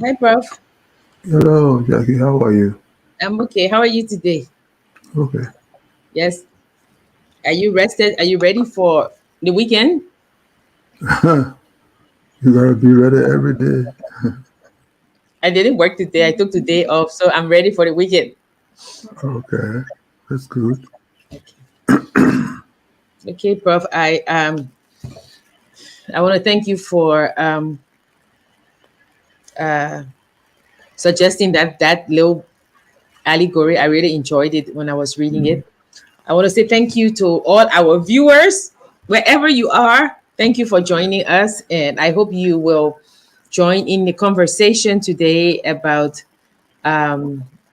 Hi, Prof. Hello, Jackie. How are you? I'm okay. How are you today? Okay. Yes. Are you rested? Are you ready for the weekend? You gotta be ready every day. I didn't work today. I took the day off, so I'm ready for the weekend. Okay, that's good. Okay, Prof. I want to thank you for uh, suggesting that little allegory. I really enjoyed it when I was reading it. I want to say thank you to all our viewers, wherever you are. Thank you for joining us, and I hope you will join in the conversation today about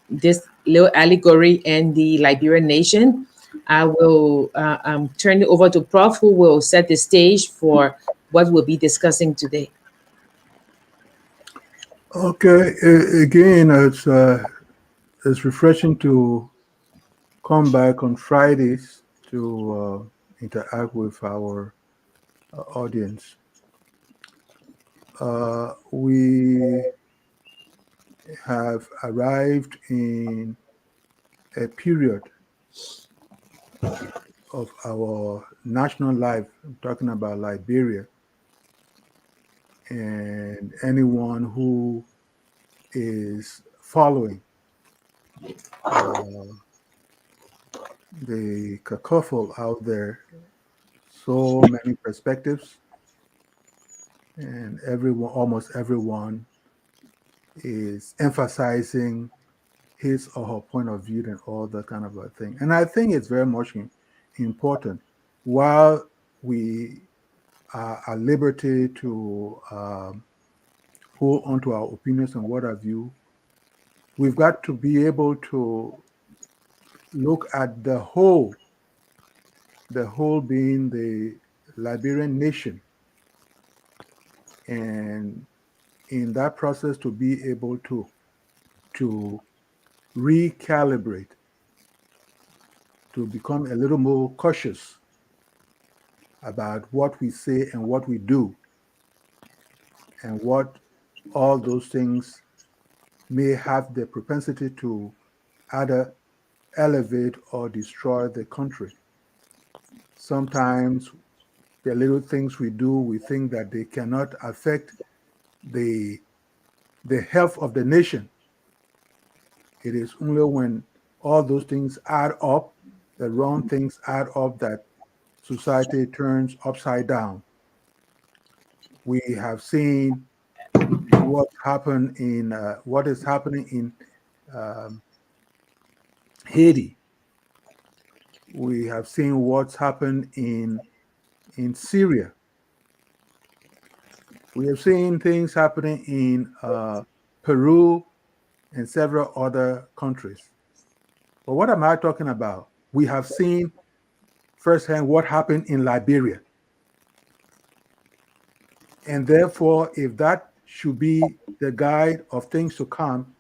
this little allegory and the Liberian nation. I will turn it over to Prof, who will set the stage for what we'll be discussing today. Okay. Again, it's refreshing to come back on Fridays to interact with our audience. We have arrived in a period of our national life. I'm talking about Liberia, and anyone who is following uh, the cacophony out there, so many perspectives, and everyone, almost everyone, is emphasizing his or her point of view and all that kind of a thing. And I think it's very much important. While we are at liberty to hold on to our opinions and what have you, we've got to be able to look at the whole being the Liberian nation, and in that process to be able to recalibrate, to become a little more cautious about what we say and what we do, and what all those things may have the propensity to either elevate or destroy the country. Sometimes the little things we do, we think that they cannot affect the the health of the nation. It is only when all those things add up, the wrong things add up, that society turns upside down. We have seen what is happening in um, Haiti. We have seen what's happened in Syria. We have seen things happening in Peru and several other countries. But what am I talking about? We have seen firsthand what happened in Liberia. And therefore, if that should be the guide of things to come,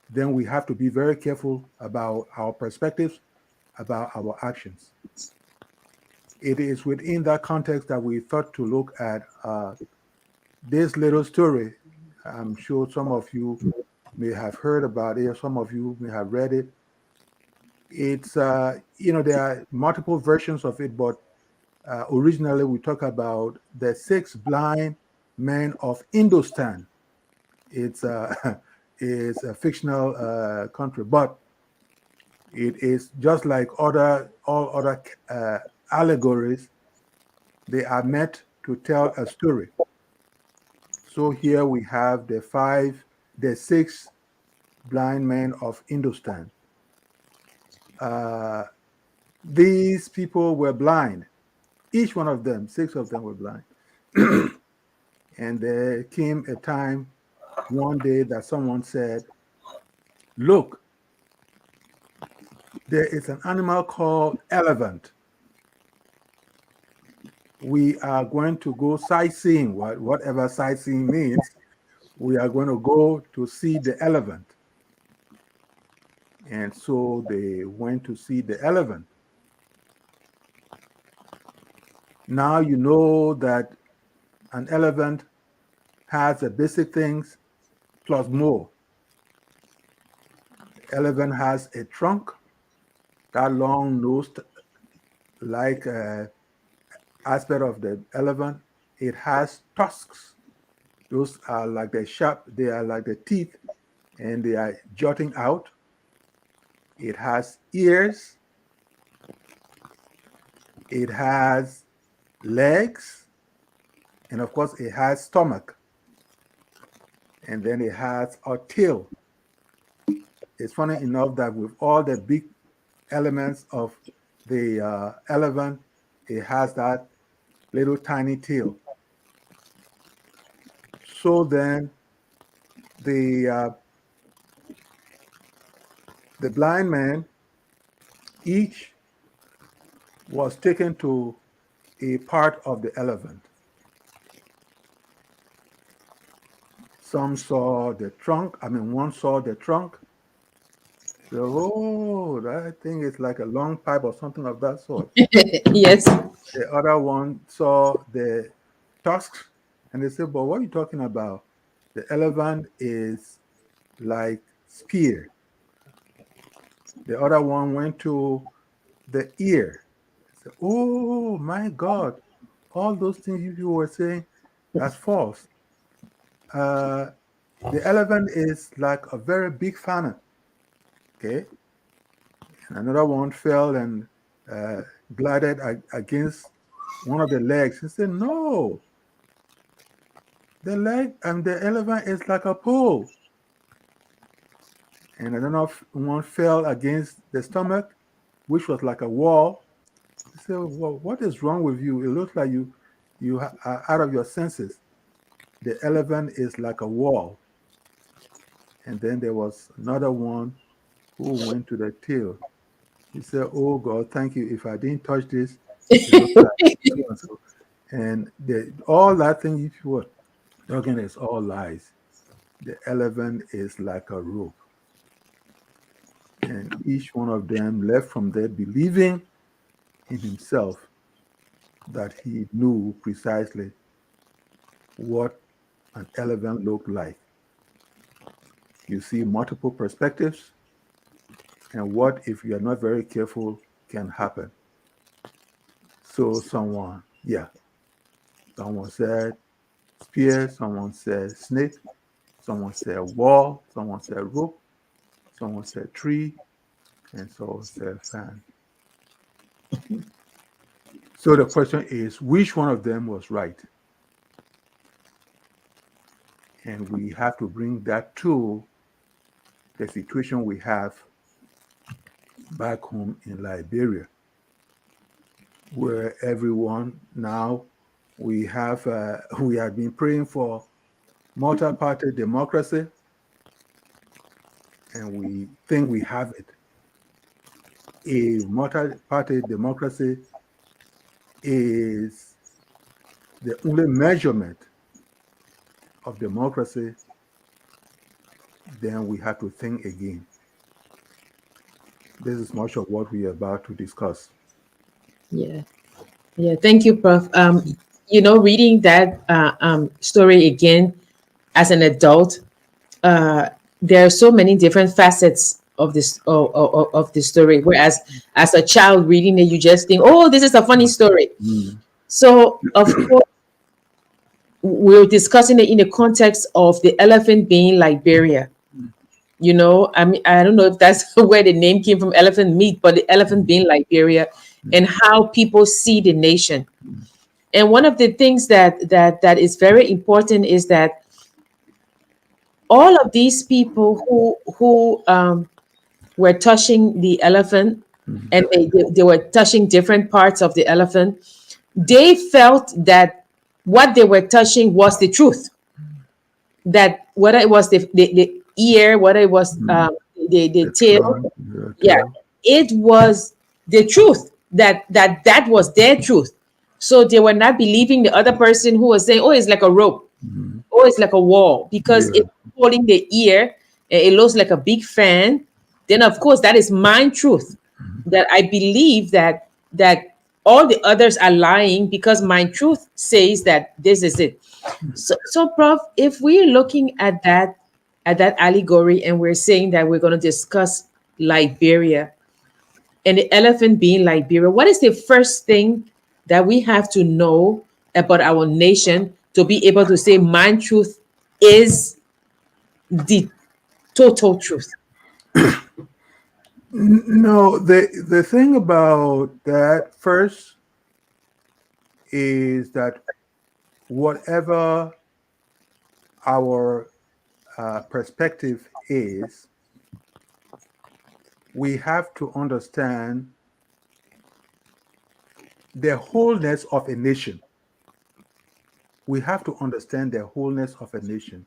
then we have to be very careful about our perspectives, about our actions. It is within that context that we thought to look at this little story. I'm sure some of you may have heard about it, some of you may have read it. It's, there are multiple versions of it, but originally we talk about the six blind men of Indostan. It's it's a fictional country, but it is just like all other allegories. They are meant to tell a story. So here we have the six blind men of Indostan. Uh, these people were blind. Each one of them, six of them were blind. And there came a time one day that someone said, "Look, there is an animal called elephant. We are going to go sightseeing, whatever sightseeing means. We are going to go to see the elephant." And so they went to see the elephant. Now you know that an elephant has the basic things plus more. The elephant has a trunk, that long nosed like aspect of the elephant. It has tusks. Those are like the sharp, they are like the teeth, and they are jutting out. It has ears. It has legs. And of course, it has stomach. And then it has a tail. It's funny enough that with all the big elements of the elephant, it has that little tiny tail. So then the uh, the blind man each was taken to a part of the elephant. Some saw the trunk. I mean, one saw the trunk. So, oh, that thing is like a long pipe or something of that sort. Yes. The other one saw the tusks, and they said, "But what are you talking about? The elephant is like spear." The other one went to the ear. I said, "Oh my God! All those things you were saying, that's false. Uh, the elephant is like a very big fan." Okay, and another one fell and uh, glided against one of the legs. He said, "No, the leg and the elephant is like a pole." And another one fell against the stomach, which was like a wall. He said, "Well, what is wrong with you? It looks like you are out of your senses. The elephant is like a wall." And then there was another one who went to the tail. He said, "Oh God, thank you. If I didn't touch this, it looks like so and so." And all that thing, if you were talking, is all lies. The elephant is like a rope. And each one of them left from there believing in himself that he knew precisely what an elephant looked like. You see multiple perspectives, and what, if you are not very careful, can happen. So someone said spear, someone said snake, someone said wall, someone said rope, someone said tree, and someone said fan. So the question is, which one of them was right? And we have to bring that to the situation we have back home in Liberia, where everyone now we have been praying for multi-party democracy, and we think we have it. A multi-party democracy is the only measurement of democracy. Then we have to think again. This is much of what we are about to discuss. Yeah. Yeah. Thank you, Prof. Reading that story again as an adult, there are so many different facets of this of the story. Whereas as a child reading it, you just think, "Oh, this is a funny story." Mm. So, of course, we're discussing it in the context of the elephant being Liberia. I mean, I don't know if that's where the name came from, elephant meat, but the elephant being Liberia, and how people see the nation. And one of the things that is very important is that all of these people who were touching the elephant, Mhm. and they were touching different parts of the elephant, they felt that what they were touching was the truth. That whether it was the ear, whether it was Mhm. the The tail, trunk, the yeah, tail. it was the truth. That was their truth. So they were not believing the other person who was saying, "Oh, it's like a rope. Mhm. Oh, it's like a wall," because Yeah. it's holding the ear. It looks like a big fan. Then, of course, that is my truth. Mhm. That I believe that all the others are lying because my truth says that this is it. So, Prof, if we're looking at that, at that allegory, and we're saying that we're going to discuss Liberia and the elephant being Liberia, what is the first thing that we have to know about our nation to be able to say my truth is the total truth? No, the thing about that first is that whatever our perspective is, we have to understand the wholeness of a nation. We have to understand the wholeness of a nation.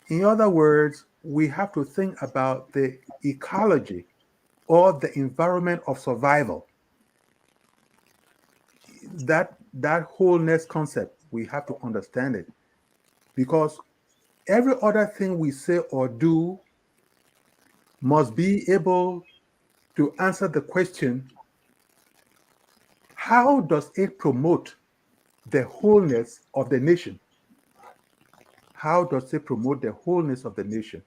In other words, we have to think about the ecology or the environment of survival. That wholeness concept, we have to understand it, because every other thing we say or do must be able to answer the question, how does it promote the wholeness of the nation? How does it promote the wholeness of the nation?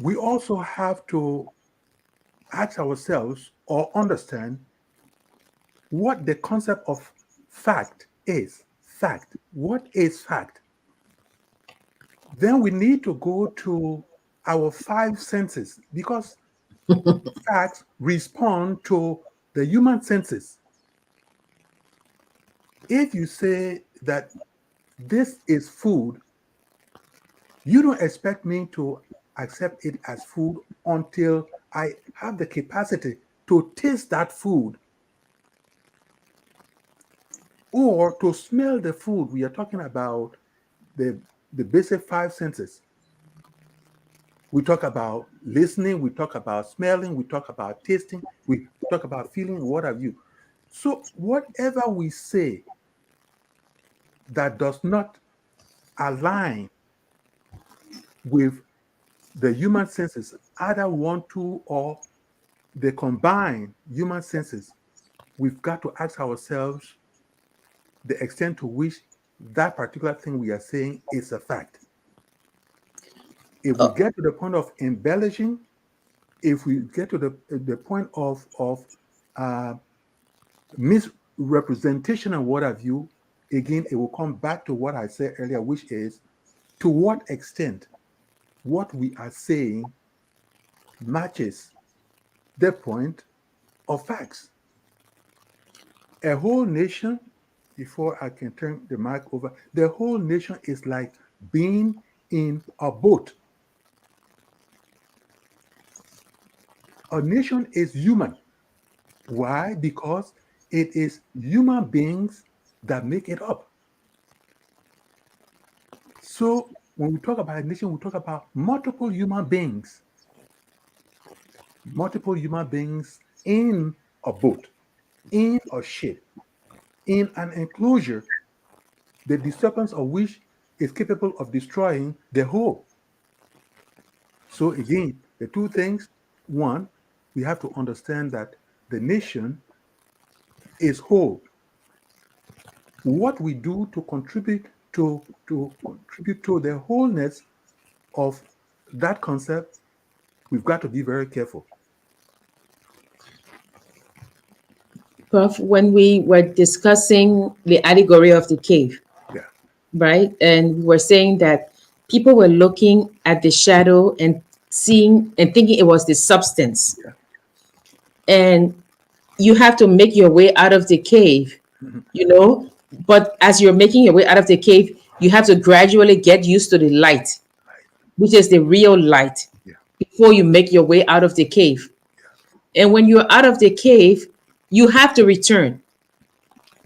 We also have to ask ourselves or understand what the concept of fact is. Fact. What is fact? Then we need to go to our five senses, because facts respond to the human senses. If you say that this is food, you don't expect me to accept it as food until I have the capacity to taste that food or to smell the food. We are talking about the basic five senses. We talk about listening, we talk about smelling, we talk about tasting, we talk about feeling, what have you. So, whatever we say that does not align with the human senses, either one, two, or the combined human senses, we've got to ask ourselves the extent to which that particular thing we are saying is a fact. If we Oh, get to the point of embellishing, if we get to the point of uh, misrepresentation and what have you, again, it will come back to what I said earlier, which is to what extent what we are saying matches the point of facts. A whole nation, before I can turn the mic over, the whole nation is like being in a boat. A nation is human. Why? Because it is human beings that make it up. So when we talk about a nation, we talk about multiple human beings in a boat, in a ship, in an enclosure, the disturbance of which is capable of destroying the whole. So again, the two things: one, we have to understand that the nation is whole. What we do to contribute to the wholeness of that concept, we've got to be very careful. Prof, when we were discussing the allegory of the cave, Yeah, right? And we were saying that people were looking at the shadow and seeing and thinking it was the substance. yeah. And you have to make your way out of the cave, Mhm. you know? But as you're making your way out of the cave, you have to gradually get used to the light, Right. which is the real light, Yeah, before you make your way out of the cave. And when you're out of the cave, you have to return,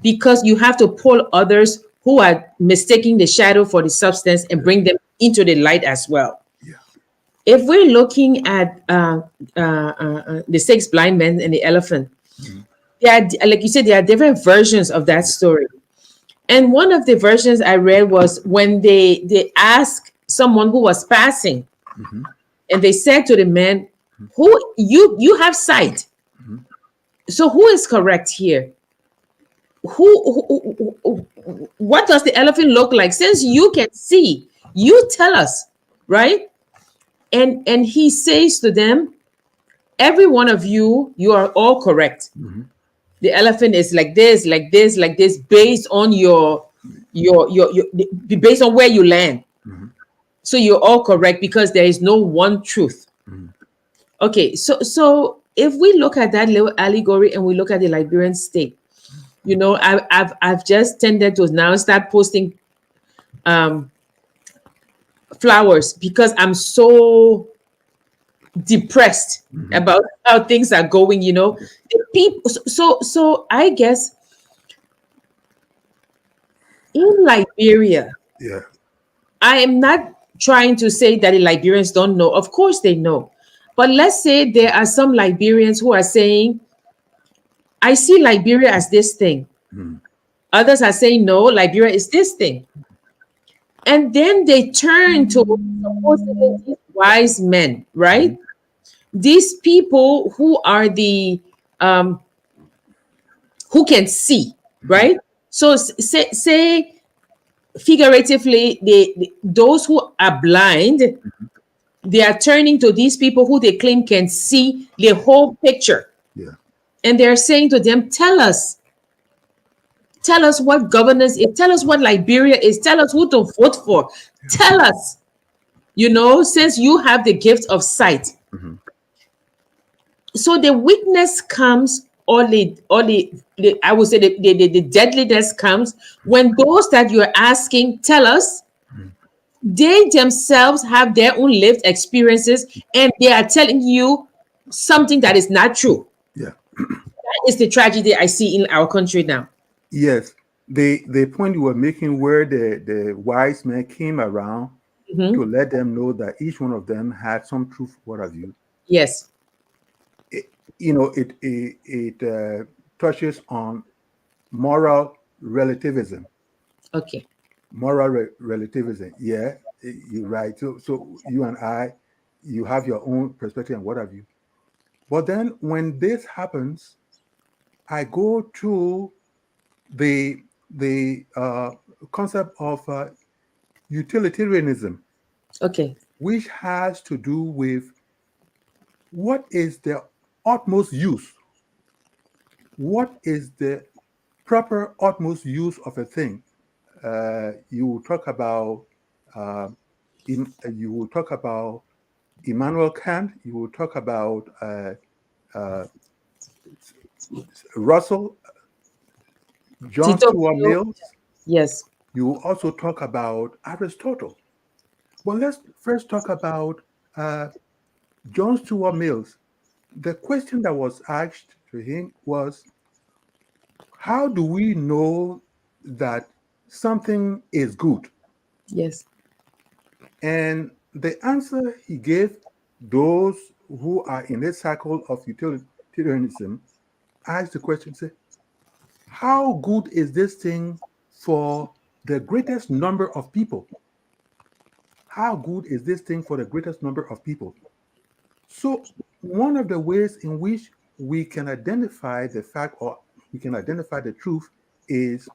because you have to pull others who are mistaking the shadow for the substance and bring them into the light as well. yeah, If we're looking at the six blind men and the elephant, mhm, there are, like you said, there are different versions of that story. And one of the versions I read was when they asked someone who was passing, mhm, and they said to the man, "Who you have sight? mhm. So who is correct here? What does the elephant look like? Since you can see, You tell us, right? And he says to them, every one of you, you are all correct. Mm-hmm. The elephant is like this, like this, like this, based on your based on where you land. Mm-hmm. So you're all correct because there is no one truth. Mm-hmm. Okay, so if we look at that little allegory and we look at the Liberian state, I've just tended to now start posting um flowers because I'm so depressed Mm-hmm. about how things are going. The people. So I guess in Liberia, Yeah. I am not trying to say that the Liberians don't know. Of course they know. But let's say there are some Liberians who are saying, I see Liberia as this thing. Mm-hmm. Others are saying, no, Liberia is this thing. And then they turn to supposedly these wise men, Mm-hmm. right? These people who are the um, who can see, Mm-hmm. right? So say figuratively, those who are blind, they are turning to these people who they claim can see the whole picture, Yeah. and they're saying to them, tell us what governance is, tell us what Liberia is, tell us who to vote for, tell us, since you have the gift of sight. Mm-hmm. So the weakness comes, or the I would say the deadliness comes when those that you're asking tell us, Mm-hmm. they themselves have their own lived experiences and they are telling you something that is not true. Yeah. That is the tragedy I see in our country now. Yes. The point you were making where the wise men came around to Mhm. let them know that each one of them had some truth, what have you. Yes. It, it touches on moral relativism. Okay. Moral relativism. Yeah, you're right. So you and I, you have your own perspective and what have you. But then when this happens, I go to the concept of utilitarianism, Okay. which has to do with what is the utmost use, what is the proper utmost use of a thing. You will talk about uh, you will talk about Immanuel Kant. You will talk about uh, Russell, John Tito Stuart Bio. Mills. Yes. You will also talk about Aristotle. But let's first talk about John Stuart Mills. The question that was asked to him was, how do we know that something is good? Yes. And the answer he gave those who are in this cycle of utilitarianism asked the question, say, how good is this thing for the greatest number of people? How good is this thing for the greatest number of people? So, one of the ways in which we can identify the fact or we can identify the truth is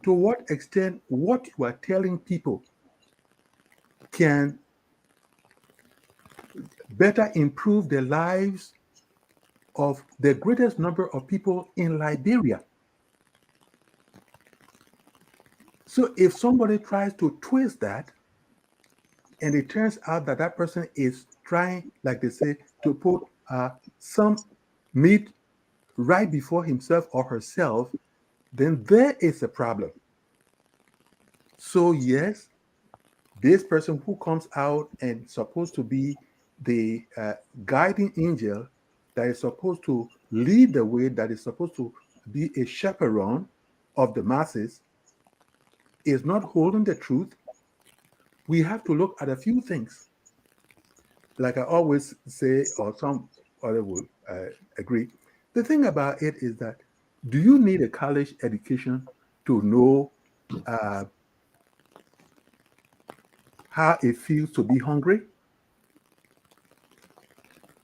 to what extent what you are telling people can better improve the lives of the greatest number of people in Liberia. So, if somebody tries to twist that, and it turns out that that person is trying, like they say, to put some meat right before himself or herself, then there is a problem. So, yes, this person who comes out and supposed to be the guiding angel that is supposed to lead the way, that is supposed to be a chaperone of the masses, is not holding the truth. We have to look at a few things. Like I always say, or some other will agree, the thing about it is that do you need a college education to know uh, how it feels to be hungry?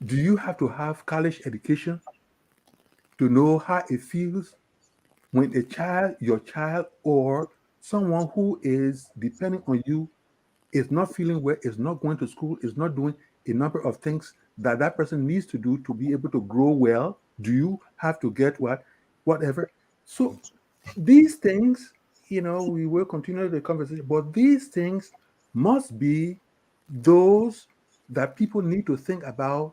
Do you have to have college education to know how it feels when a child, your child, or someone who is depending on you is not feeling well, is not going to school, is not doing a number of things that that person needs to do to be able to grow well, do you have to get what? Whatever. So these things, we will continue the conversation, but these things must be those that people need to think about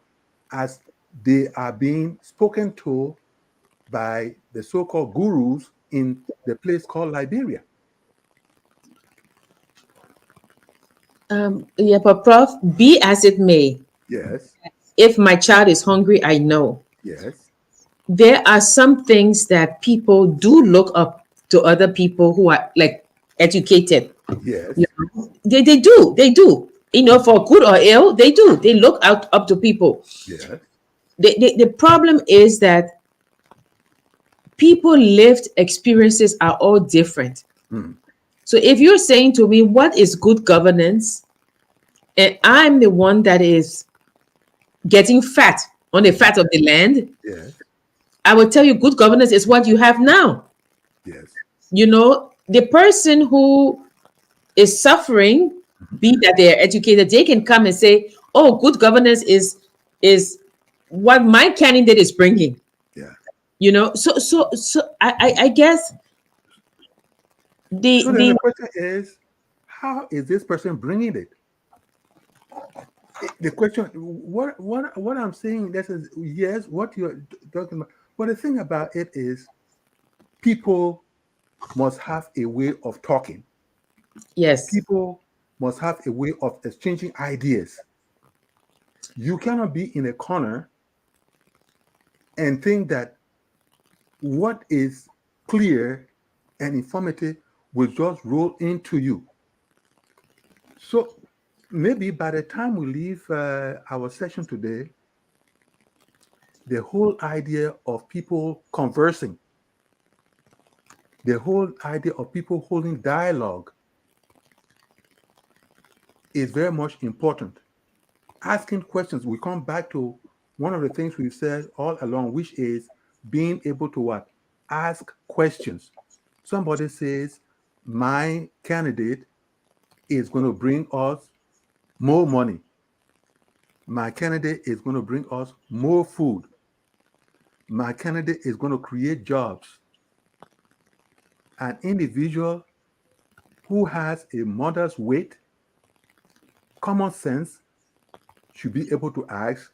as they are being spoken to by the so-called gurus in the place called Liberia. Yeah, but Prof, be as it may, Yes, if my child is hungry, I know. yes, There are some things that people do look up to other people who are like educated. You yes, know? They do. For good or ill, they do. They look out up to people. yes. The problem is that people lived experiences are all different. Mm, So if you're saying to me, what is good governance? And I'm the one that is getting fat on the mhm, fat of the land, yes, I will tell you good governance is what you have now. yes, The person who is suffering, mhm, be that they're educated, they can come and say, "Oh, good governance is what my candidate is bringing." yeah. So I guess the So then the the question is, how is this person bringing it? The question, what I'm saying, this is yes, what you're talking about. But the thing about it is, people must have a way of talking. yes. People must have a way of exchanging ideas. You cannot be in a corner and think that what is clear and informative will just roll into you. So maybe by the time we leave our session today, the whole idea of people conversing, the whole idea of people holding dialogue is very much important. Asking questions, we come back to one of the things we've said all along, which is being able to what? Ask questions. Somebody says, my candidate is going to bring us more money. My candidate is going to bring us more food. My candidate is going to create jobs. An individual who has a mother's weight, common sense, should be able to ask,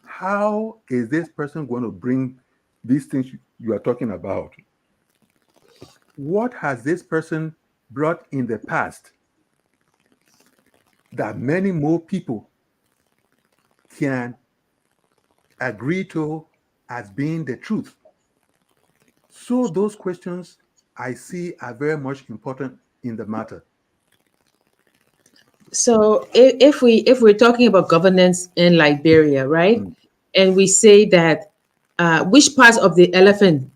how is this person going to bring these things you are talking about? What has this person brought in the past that many more people can agree to as being the truth? So those questions I see are very much important in the matter. So if we're talking about governance in Liberia, right, Mm, and we say that which parts of the elephant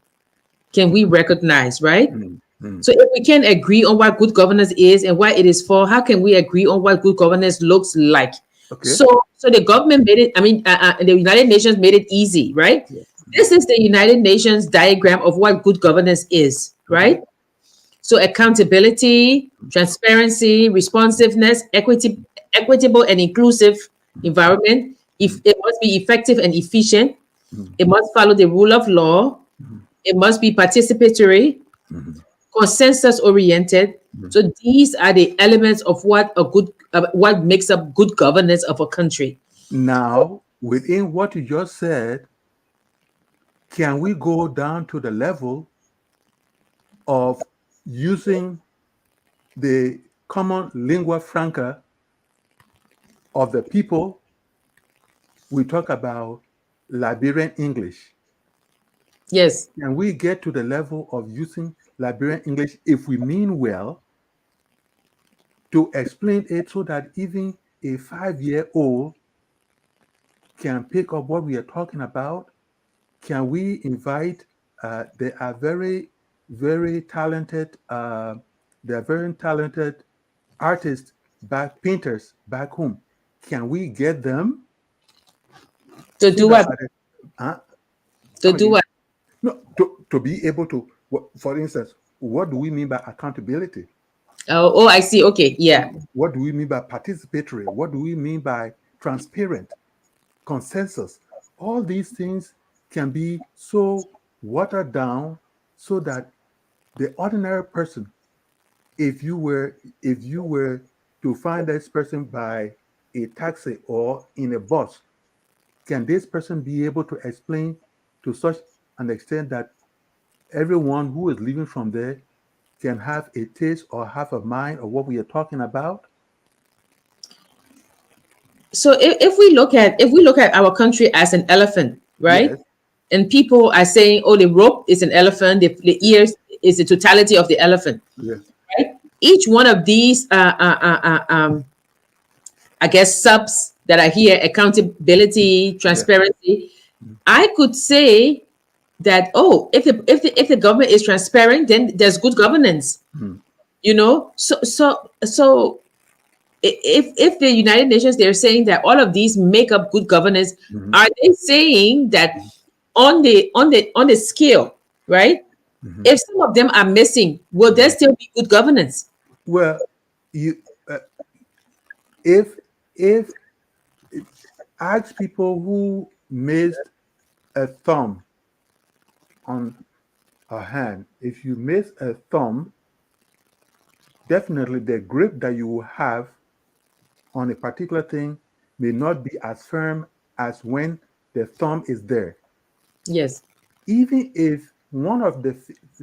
can we recognize, right? mm, mm. So if we can agree on what good governance is and what it is for, how can we agree on what good governance looks like? Okay. So the government made it. I mean, the United Nations made it easy, right? Yeah. This is the United Nations diagram of what good governance is, Okay. right? So accountability, transparency, responsiveness, equitable and inclusive environment. If Mm, it must be effective and efficient, mm, it must follow the rule of law. mm, It must be participatory, mm, consensus oriented. mm. So these are the elements of what makes up good governance of a country. Now, within what you just said, can we go down to the level of using the common lingua franca of the people? We talk about Liberian English. Yes. Can we get to the level of using Liberian English if we mean well to explain it so that even a 5-year-old can pick up what we are talking about? Can we invite? They are very, very talented. They are very talented artists painters back home. Can we get them To so do that what? To come do again? what? No, to be able to. For instance, what do we mean by accountability? Oh, I see. Okay, yeah. What do we mean by participatory? What do we mean by transparent? Consensus? All these things can be so watered down so that the ordinary person, if you were to find this person by a taxi or in a bus, can this person be able to explain to such an extent that everyone who is leaving from there can have a taste or have a mind of what we are talking about? So if we look at our country as an elephant, right? Yes, And people are saying, oh, the rope is an elephant, the yes, ears is the totality of the elephant, yes, right? Each one of these, I guess, subs that are here, accountability, yes. transparency, I could say that, oh, if the government is transparent, then there's good governance, Mm, so if the United Nations, they're saying that all of these make up good governance, mhm, are they saying that on the scale, right? mhm. If some of them are missing, will there still be good governance? Well, you if if ask people who missed a thumb on a hand, if you miss a thumb, definitely the grip that you will have on a particular thing may not be as firm as when the thumb is there. Yes. Even if one of the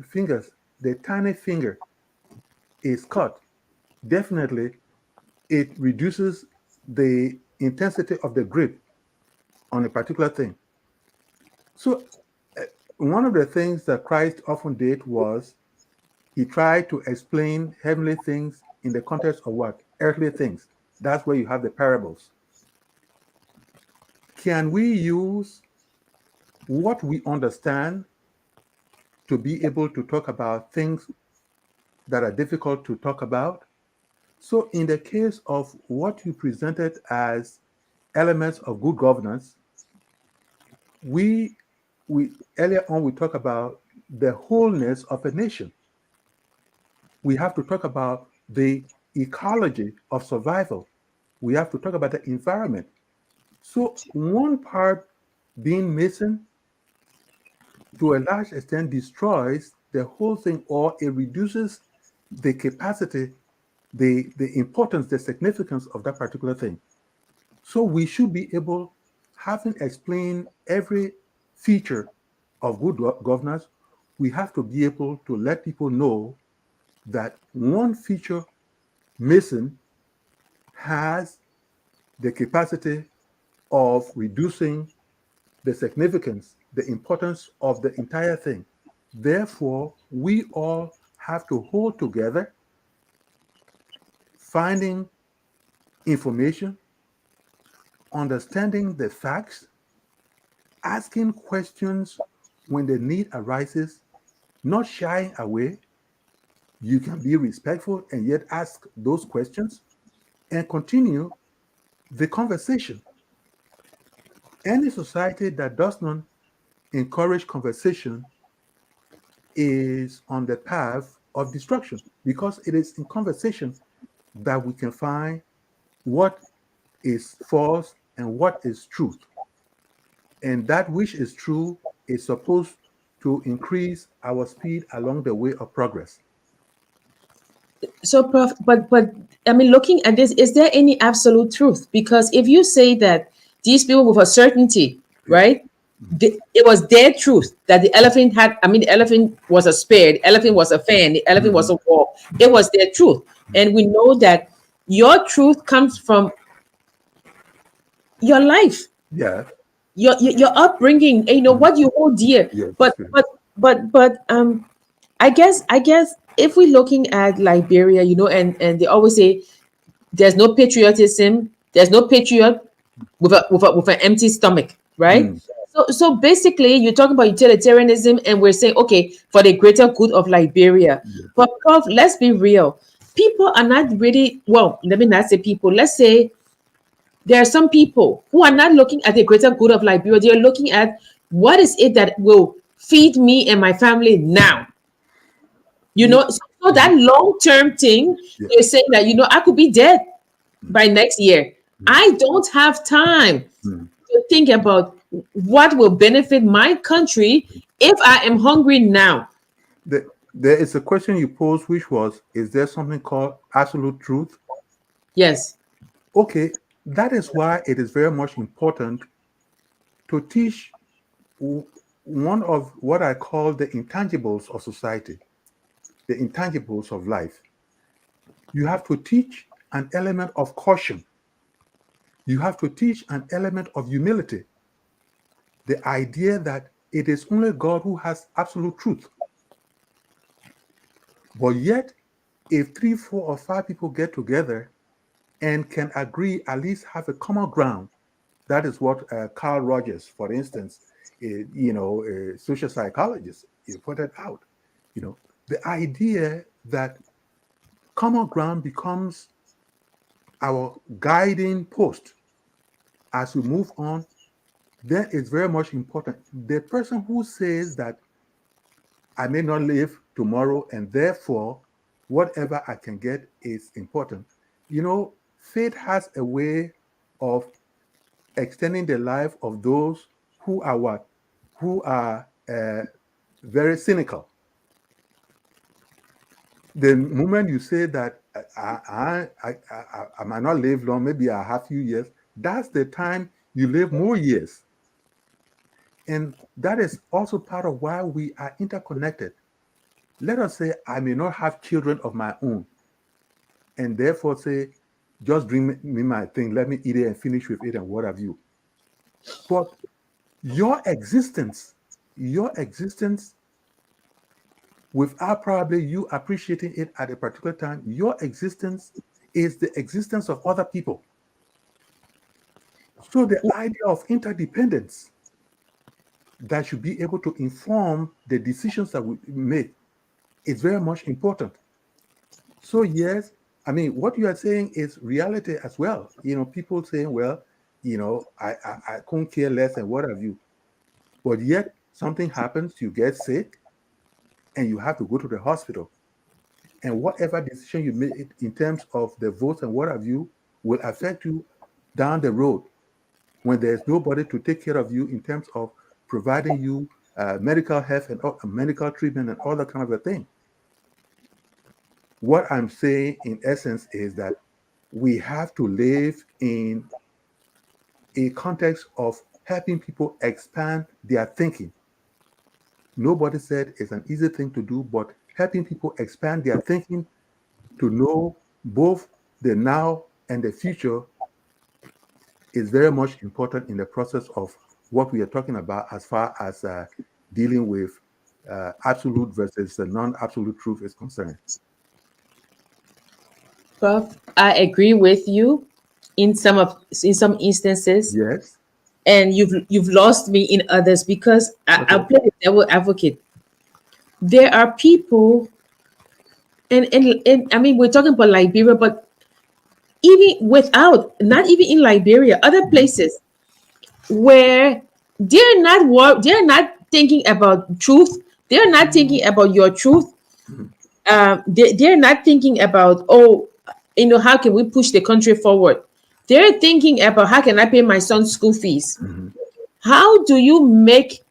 fingers, the tiny finger, is cut, definitely it reduces the intensity of the grip on a particular thing. So, uh, one of the things that Christ often did was he tried to explain heavenly things in the context of what? Earthly things. That's where you have the parables. Can we use what we understand to be able to talk about things that are difficult to talk about? So, in the case of what you presented as elements of good governance, we we earlier on we talked about the wholeness of a nation. We have to talk about the ecology of survival. We have to talk about the environment. So one part being missing to a large extent destroys the whole thing, or it reduces the capacity, the importance, the significance of that particular thing. So we should be able, having explained every feature of good governance, we have to be able to let people know that one feature missing has the capacity of reducing the significance, the importance of the entire thing. Therefore, we all have to hold together, finding information, understanding the facts, asking questions when the need arises, not shying away. You can be respectful and yet ask those questions and continue the conversation. Any society that does not encourage conversation is on the path of destruction, because it is in conversation that we can find what is false and what is truth. And that which is true is supposed to increase our speed along the way of progress. So, Prof, but I mean, looking at this, is there any absolute truth? Because if you say that these people with a certainty, Yes. right, it was their truth that the elephant had. I mean, the elephant was a spear, the elephant was a fan, the elephant was Mhm. a wall. It was their truth, and we know that your truth comes from your life, Yes. your upbringing, and Mhm. what you hold dear. Yes. But Yes. I guess if we're looking at Liberia, and they always say there's no patriotism, there's no patriot with an empty stomach, right? Mm. So basically, you're talking about utilitarianism, and we're saying, okay, for the greater good of Liberia. Yes. But Prof, let's be real. People are not really, well, let me not say people. Let's say there are some people who are not looking at the greater good of Liberia. They're looking at what is it that will feed me and my family now. You Ye- know, So that long-term thing, Yeah. you're saying that, I could be dead by next year. I don't have time Mm. to think about what will benefit my country if I am hungry now. There is a question you posed, which was, is there something called absolute truth? Yes. Okay, that is why it is very much important to teach one of what I call the intangibles of society, the intangibles of life. You have to teach an element of caution. You have to teach an element of humility. The idea that it is only God who has absolute truth. But yet, if three, four, or five people get together and can agree, at least have a common ground, that is what Carl Rogers, for instance, a social psychologist, he pointed out. You know, the idea that common ground becomes our guiding post as we move on, then it's very much important. The person who says that I may not live tomorrow and therefore whatever I can get is important. Faith has a way of extending the life of those who are what? Who are very cynical. The moment you say that I might not live long, maybe I have few years, that's the time you live more years. And that is also part of why we are interconnected. Let us say I may not have children of my own, and therefore say, just bring me my thing, let me eat it and finish with it and what have you. But your existence, your existence, without probably you appreciating it at a particular time, your existence is the existence of other people. So the idea of interdependence that should be able to inform the decisions that we make is very much important. So yes, I mean, what you are saying is reality as well. People saying, well, I couldn't care less and what have you. But yet something happens, you get sick, and you have to go to the hospital. And whatever decision you make in terms of the votes and what have you will affect you down the road when there's nobody to take care of you in terms of providing you medical health and medical treatment and all that kind of a thing. What I'm saying in essence is that we have to live in a context of helping people expand their thinking. Nobody said it's an easy thing to do, but helping people expand their thinking to know both the now and the future is very much important in the process of what we are talking about as far as dealing with absolute versus non-absolute truth is concerned. Prof, I agree with you in some instances, Yes. and you've lost me in others because I'll Okay. play the devil advocate. There are people, and I mean, we're talking about Liberia, but even without, not even in Liberia, other Mhm. places where they're not thinking about truth, they're not thinking about your truth. Mhm. They're not thinking about, oh, how can we push the country forward. They're thinking about, how can I pay my son's school fees. Mhm. How do you make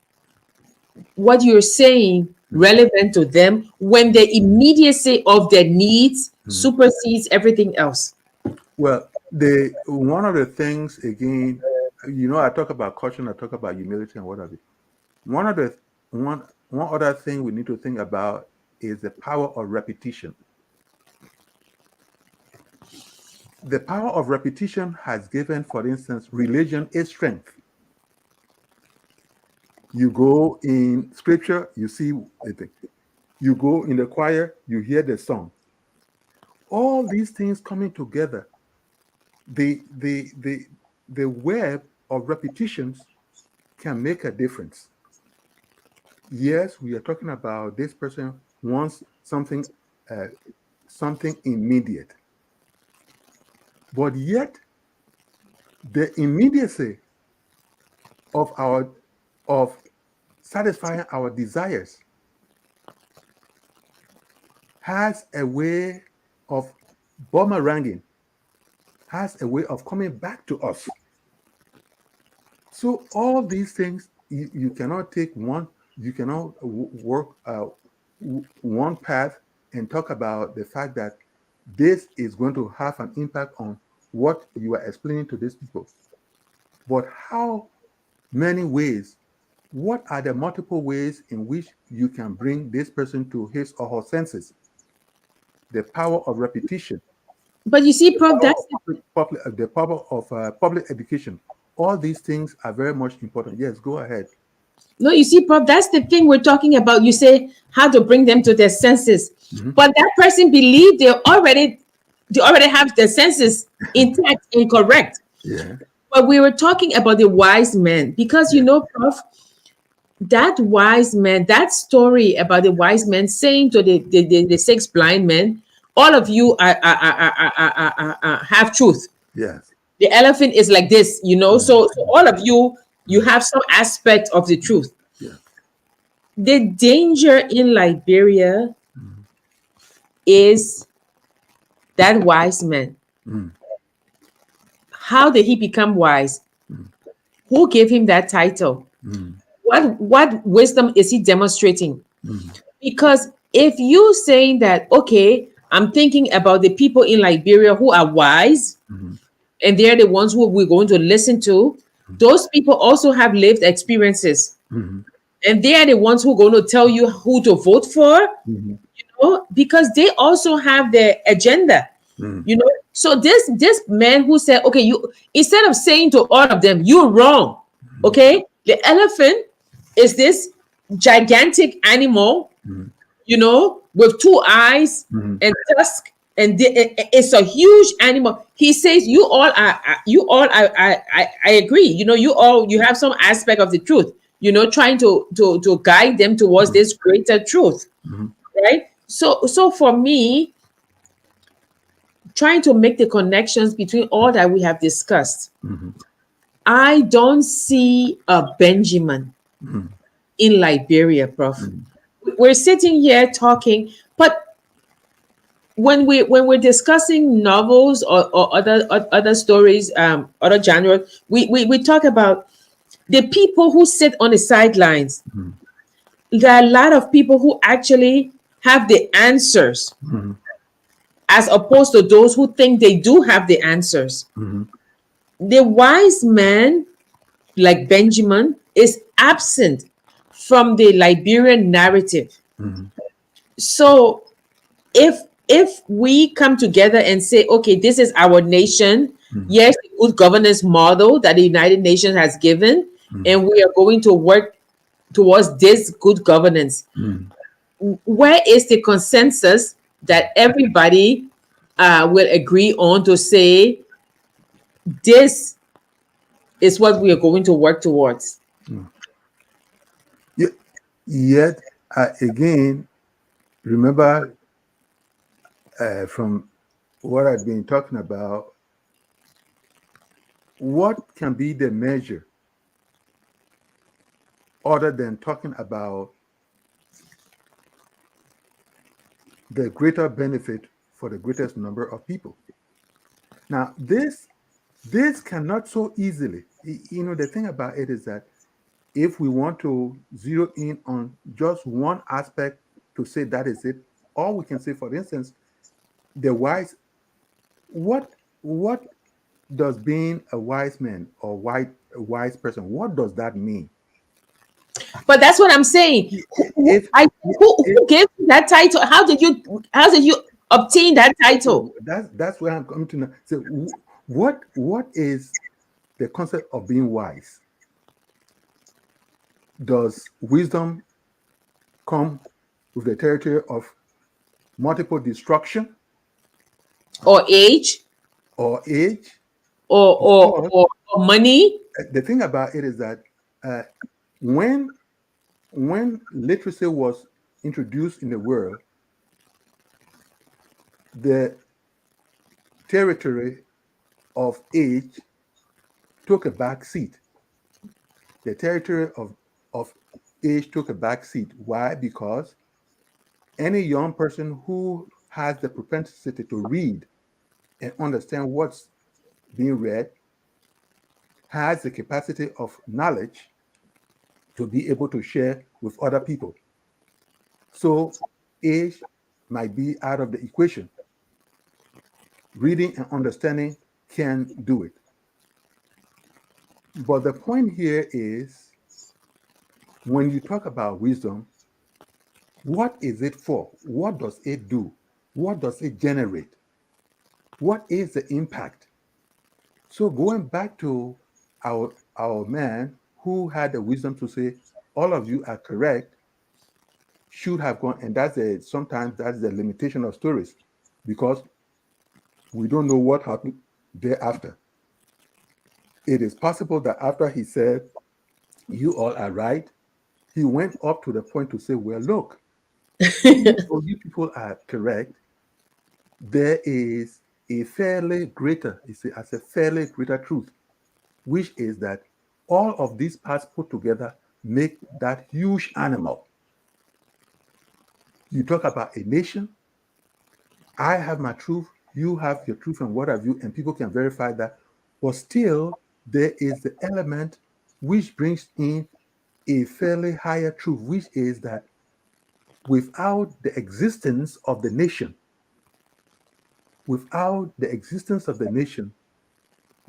what you're saying Mhm. relevant to them when the immediacy of their needs Mhm. supersedes everything else? Well, the one of the things again, I talk about caution, I talk about humility and what have you. One of the one other thing we need to think about is the power of repetition. The power of repetition has given, for instance, religion its strength. You go in scripture, you see the thing. You go in the choir, you hear the song. All these things coming together, the web of repetitions can make a difference. Yes, we are talking about this person wants uh, something immediate, but yet the immediacy of our of satisfying our desires has a way of boomeranging, has a way of coming back to us. So all these things, you cannot take one, you cannot work one path and talk about the fact that this is going to have an impact on what you are explaining to these people. But how many ways, what are the multiple ways in which you can bring this person to his or her senses? The power of repetition, But you see, the Prof, power that's of the power of public education. All these things are very much important. Yes, go ahead. no, you see, Prof, that's the thing we're talking about. You say how to bring them to their senses, Mhm. but that person believe they already have their senses intact and correct. Yeah, But we were talking about the wise men because yeah, Prof, that wise man, that story about the wise man saying to the six blind men, all of you have truth. yes, The elephant is like this, mhm, so all of you mhm, have some aspect of the truth. yes, The danger in Liberia mhm, is that wise man. mhm, How did he become wise? mhm, Who gave him that title? mhm, What wisdom is he demonstrating? mhm, Because if you saying that, okay, I'm thinking about the people in Liberia who are wise, mhm, and they're the ones who we're going to listen to, those people also have lived experiences. mhm, And they are the ones who are going to tell you who to vote for, mhm, because they also have their agenda. mhm, So this man who said, okay, you, instead of saying to all of them, you're wrong. Okay, the elephant is this gigantic animal, mhm, with two eyes mhm, and tusk, and it's a huge animal. He says, I agree. You have some aspect of the truth, trying to guide them towards mhm, this greater truth, mhm, right? So for me, trying to make the connections between all that we have discussed, mhm, I don't see a Benjamin mhm, in Liberia, Prof. mhm, We're sitting here talking, but when we're discussing novels or other stories, other genres, we talk about the people who sit on the sidelines. mhm, There are a lot of people who actually have the answers, mhm, as opposed to those who think they do have the answers. mhm, The wise man, like Benjamin, is absent from the Liberian narrative. mhm, So if we come together and say, okay, this is our nation, mhm, yes, the good governance model that the United Nations has given, mhm, and we are going to work towards this good governance, mhm. where is the consensus that everybody will agree on to say this is what we are going to work towards? Mhm. Ye- Yet, again, remember from what I've been talking about, what can be the measure other than talking about the greater benefit for the greatest number of people? Now, this cannot so easily. The thing about it is that if we want to zero in on just one aspect to say that is it, all we can say, for instance, the wise, what does being a wise man or a wise person, what does that mean? But that's what I'm saying. If, Who gave you that title? How did you obtain that okay, title? that's where I'm coming to now. So, what is the concept of being wise? Does wisdom come with the territory of multiple destruction Or age? or age? or Of or course, or, or money? the thing about it is that uh, when literacy was introduced in the world, the territory of age took a back seat. The territory of age took a back seat. Why? Because Any young person who has the propensity to read and understand what's being read has the capacity of knowledge to be able to share with other people. So age might be out of the equation. Reading and understanding can do it. But the point here is when you talk about wisdom, what is it for? What does it do? What does it generate? What is the impact? So going back to our man who had the wisdom to say, all of you are correct, should have gone, and sometimes that's the limitation of stories, because we don't know what happened thereafter. It is possible that after he said, you all are right, he went up to the point to say, well, look, even though you people are correct, there is a fairly greater, as a fairly greater truth, which is that all of these parts put together make that huge animal. You talk about a nation, I have my truth, you have your truth, and what have you, and people can verify that. But still, there is the element which brings in a fairly higher truth, which is that without the existence of the nation,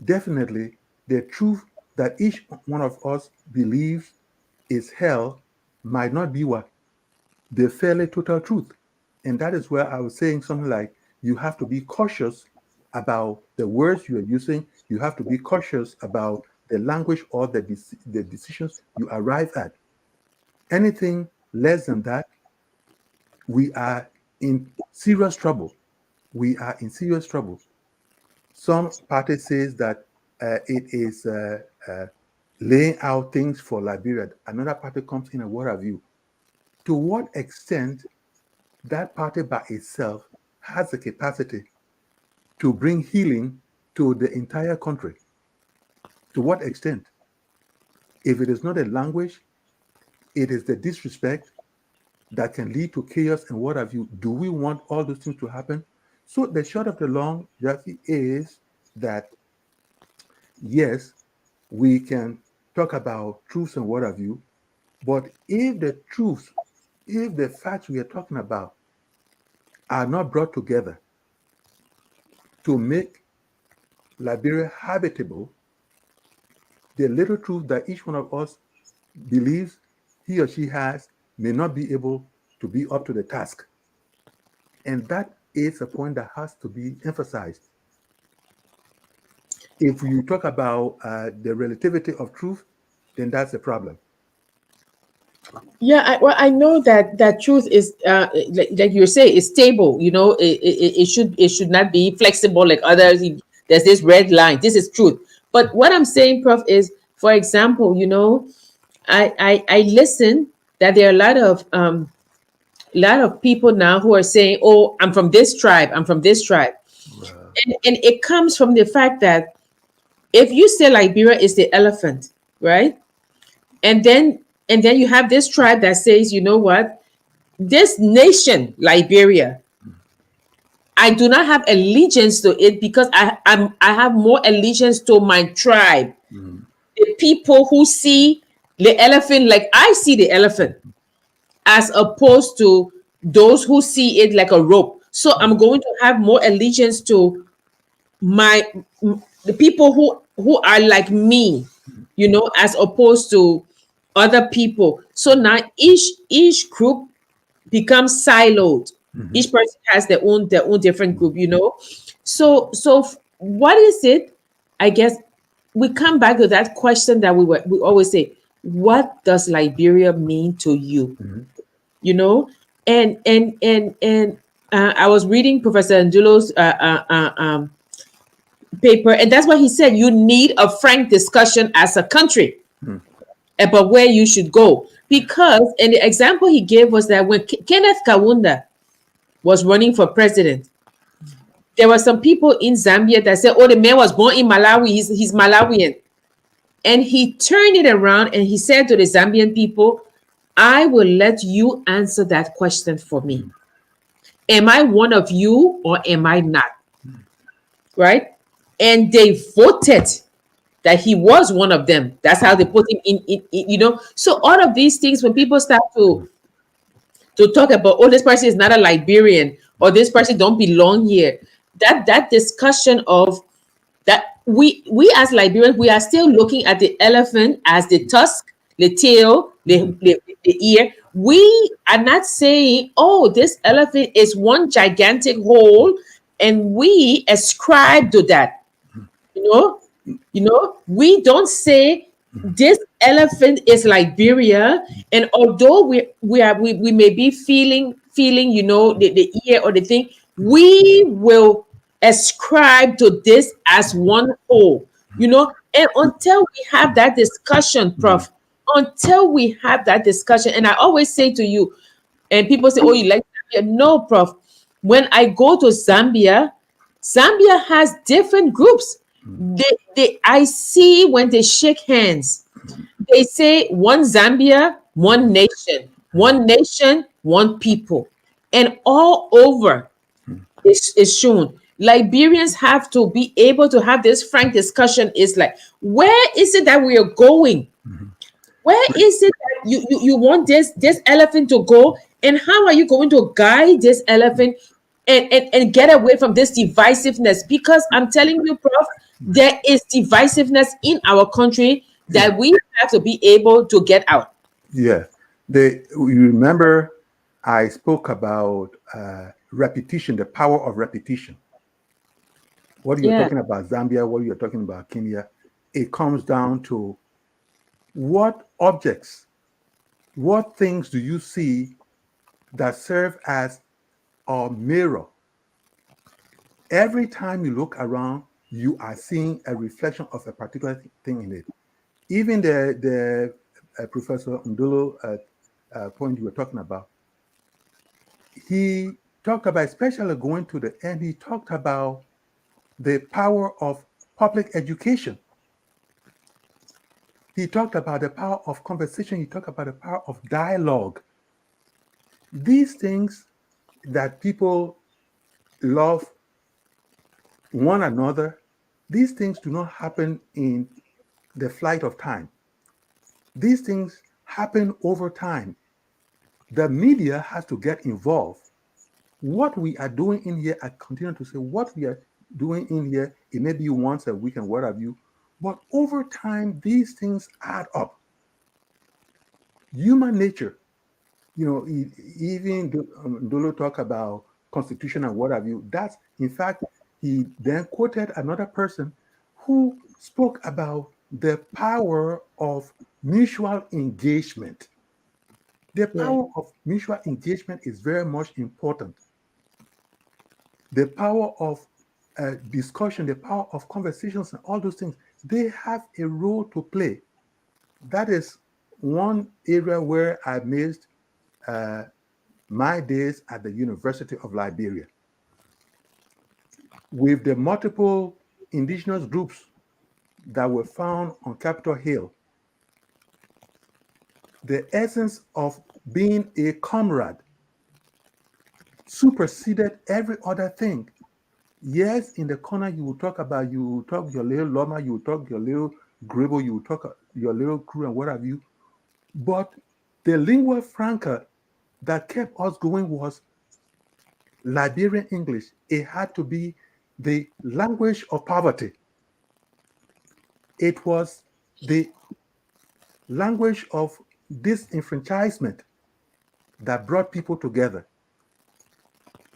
definitely the truth that each one of us believes is hell might not be what? The fairly total truth. And that is where I was saying something like, you have to be cautious about the words you are using. You have to be cautious about the language or the decisions you arrive at. Anything less than that, we are in serious trouble. We are in serious trouble. Some party says that it is laying out things for Liberia. Another party comes in and what have you. To what extent that party by itself has the capacity to bring healing to the entire country? To what extent? If it is not a language, it is the disrespect that can lead to chaos and what have you. Do we want all those things to happen? So the short of the long, Jackie, is that yes, we can talk about truths and what have you, but if the facts we are talking about are not brought together to make Liberia habitable, the little truth that each one of us believes he or she has may not be able to be up to the task. And that is a point that has to be emphasized. If you talk about the relativity of truth, then that's a problem. Yeah, I know that truth is like you say, is stable. You know, it should not be flexible like others. There's this red line. This is truth. But what I'm saying, Prof, is, for example, you know, I listen that there are a lot of people now who are saying, "Oh, I'm from this tribe. I'm from this tribe," Well, and it comes from the fact that if you say Liberia is the elephant, right? And then you have this tribe that says, you know what, this nation Liberia, I do not have allegiance to it because I have more allegiance to my tribe, mm-hmm. the people who see the elephant like I see the elephant, as opposed to those who see it like a rope. So I'm going to have more allegiance to my the people who are like me, you know, as opposed to other people. So now each group becomes siloed. Mm-hmm. Each person has their own different group, you know. What is it? I guess we come back to that question that we always say, what does Liberia mean to you? Mm-hmm. You know, and I was reading Professor Angelo's paper, and that's what he said. You need a frank discussion as a country Mm-hmm. about where you should go. Because, and the example he gave was that when Kenneth Kaunda was running for president, there were some people in Zambia that said, "Oh, the man was born in Malawi. He's Malawian." And he turned it around and he said to the Zambian people, I will let you answer that question for me. mm, Am I one of you or am I not? mm, Right? And they voted that he was one of them. That's how they mm, put him in. So all of these things, when people start mm, to talk about, oh, this person is not a Liberian, or this person don't belong here, that discussion of that, we as Liberians, we are still looking at the elephant as the tusk, the tail, mm, the ear. We are not saying, oh, this elephant is one gigantic whole, and we ascribe to that. You know, we don't say this elephant is Liberia, and although we may be feeling, the ear or the thing, we will ascribe to this as one whole. And until we have that discussion, mm, Prof, until we have that discussion, and I always say to you, and people say, oh, you like Zambia? No, Prof. When I go to Zambia, Zambia has different groups. I see when they shake hands, they say one Zambia, one nation, one people. And all over is shown. Liberians have to be able to have this frank discussion. Is like, where is it that we are going? mm. Where is it that you want this elephant to go? And how are you going to guide this elephant and get away from this divisiveness? Because I'm telling you, Prof, there is divisiveness in our country Yeah, that we have to be able to get out. yeah. You remember I spoke about repetition, the power of repetition. What you're Yeah, talking about Zambia, what you're talking about Kenya, it comes down to what objects, what things do you see that serve as a mirror? Every time you look around, you are seeing a reflection of a particular thing in it. Even the Professor Ndolo point you were talking about, he talked about, especially going to the end, he talked about the power of public education. He talked about the power of conversation. He talked about the power of dialogue. These things that people love one another, these things do not happen in the flight of time. These things happen over time. The media has to get involved. What we are doing in here, I continue to say, what we are doing in here, it may be once a week and what have you, but over time, these things add up. Human nature, even Dolo talk about constitution and what have you. That's, in fact, he then quoted another person who spoke about the power of mutual engagement. The yeah, power of mutual engagement is very much important. The power of discussion, the power of conversations, and all those things, they have a role to play. That is one area where I missed uh, my days at the University of Liberia. With the multiple indigenous groups that were found on Capitol Hill, the essence of being a comrade superseded every other thing. Yes, in the corner you will talk about, you will talk your little Loma, you will talk your little Gribble, you will talk your little crew and what have you. But the lingua franca that kept us going was Liberian English. It had to be the language of poverty. It was the language of disenfranchisement that brought people together.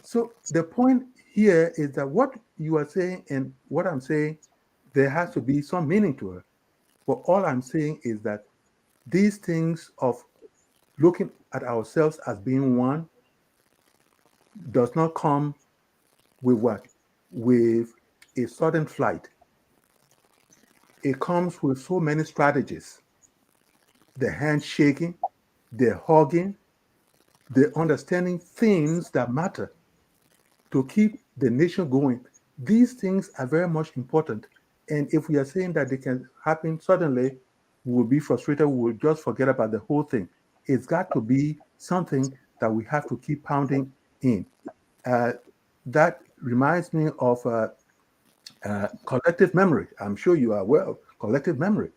So the point here is that what you are saying and what I'm saying, there has to be some meaning to it. But all I'm saying is that these things of looking at ourselves as being one does not come with what? With a sudden flight. It comes with so many strategies: the handshaking, the hugging, the understanding things that matter to keep the nation going. These things are very much important. And if we are saying that they can happen suddenly, we will be frustrated. We will just forget about the whole thing. It's got to be something that we have to keep pounding in. Uh, that reminds me of collective memory. I'm sure you are aware of collective memory.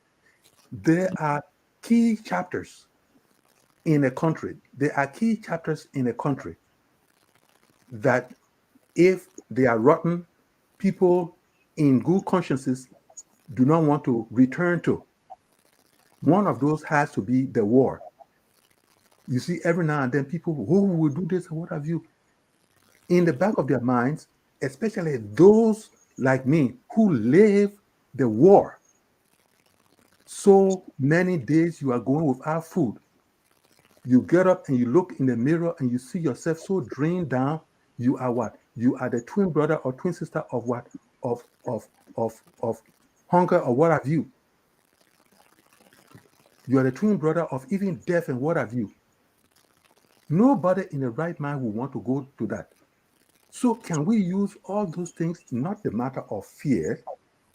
There are key chapters in a country. There are key chapters in a country that, if they are rotten, people in good consciences do not want to return to. One of those has to be the war. You see, every now and then people who will do this and what have you, in the back of their minds, especially those like me who live the war. So many days you are going without food. You get up and you look in the mirror and you see yourself so drained down. You are what? You are the twin brother or twin sister of what? Of hunger or what have you. You are the twin brother of even death and what have you. Nobody in the right mind will want to go to that. So can we use all those things, not the matter of fear,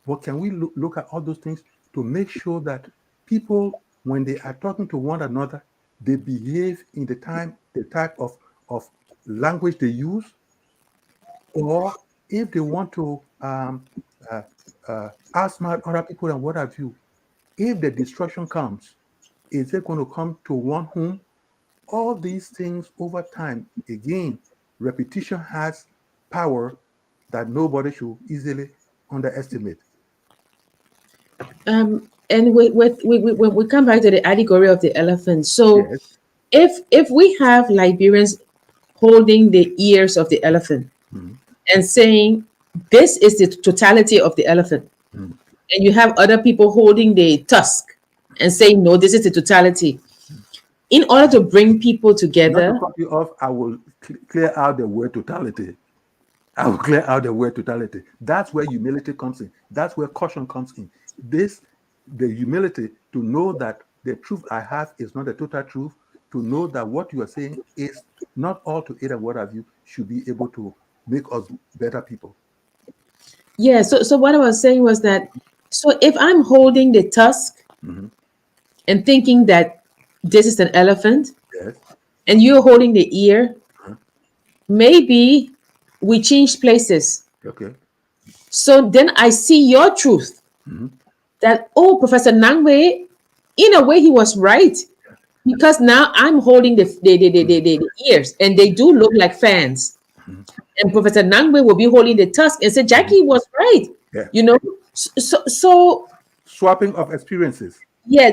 but can we look at all those things to make sure that people, when they are talking to one another, they behave in the type of language they use, or if they want to uh, outsmart other people and what have you, if the destruction comes, is it going to come to one whom? All these things over time, again, repetition has power that nobody should easily underestimate. And we come back to the allegory of the elephant. So Yes. if we have Liberians holding the ears of the elephant Mhm. and saying this is the totality of the elephant, Mhm. and you have other people holding the tusk and saying no, this is the totality. In order to bring people Not to together, cut you off, I will clear out the word totality. I will clear out the word totality. That's where humility comes in. That's where caution comes in. The humility to know that the truth I have is not the total truth, to know that what you are saying is not all to it and what have you, should be able to make us better people. yeah. So what I was saying was that, so if I'm holding the tusk Mhm. and thinking that this is an elephant, Yes. and you're holding the ear, Uh-huh. maybe we change places. Okay. So then I see your truth Mhm. that, oh, Professor Nangwe, in a way, he was right. Because now I'm holding Mhm. the ears and they do look like fans. Mhm. And Professor Nangwe will be holding the tusk and say, Mhm. Jackie was right. Yeah. You know? So Swapping of experiences. yeah,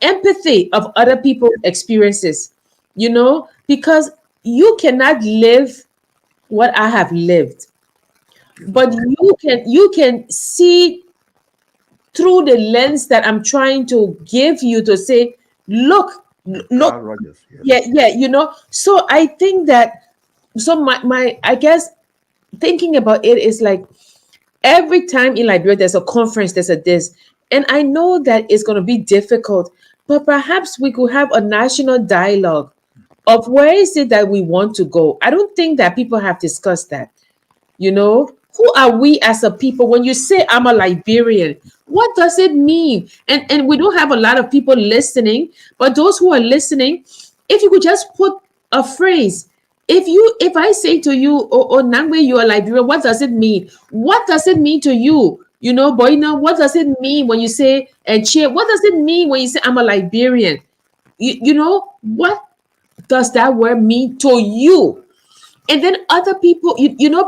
empathy of other people's experiences, because you cannot live what I have lived, Yes, of but course. you can see through the lens that I'm trying to give you to say, look, Carl look, Rogers. Yes. yeah. So I think that, so my I guess thinking about it is like, every time in Liberia there's a conference, there's a this, and I know that it's going to be difficult, but perhaps we could have a national dialogue of where is it that we want to go. I don't think that people have discussed that. Who are we as a people? When you say I'm a Liberian, what does it mean? And we don't have a lot of people listening, but those who are listening, if you could just put a phrase, if I say to you, oh Nangwe, you are Liberian, what does it mean? What does it mean to you? Boyna, what does it mean when you say and cheer? What does it mean when you say I'm a Liberian? What does that word mean to you? And then other people,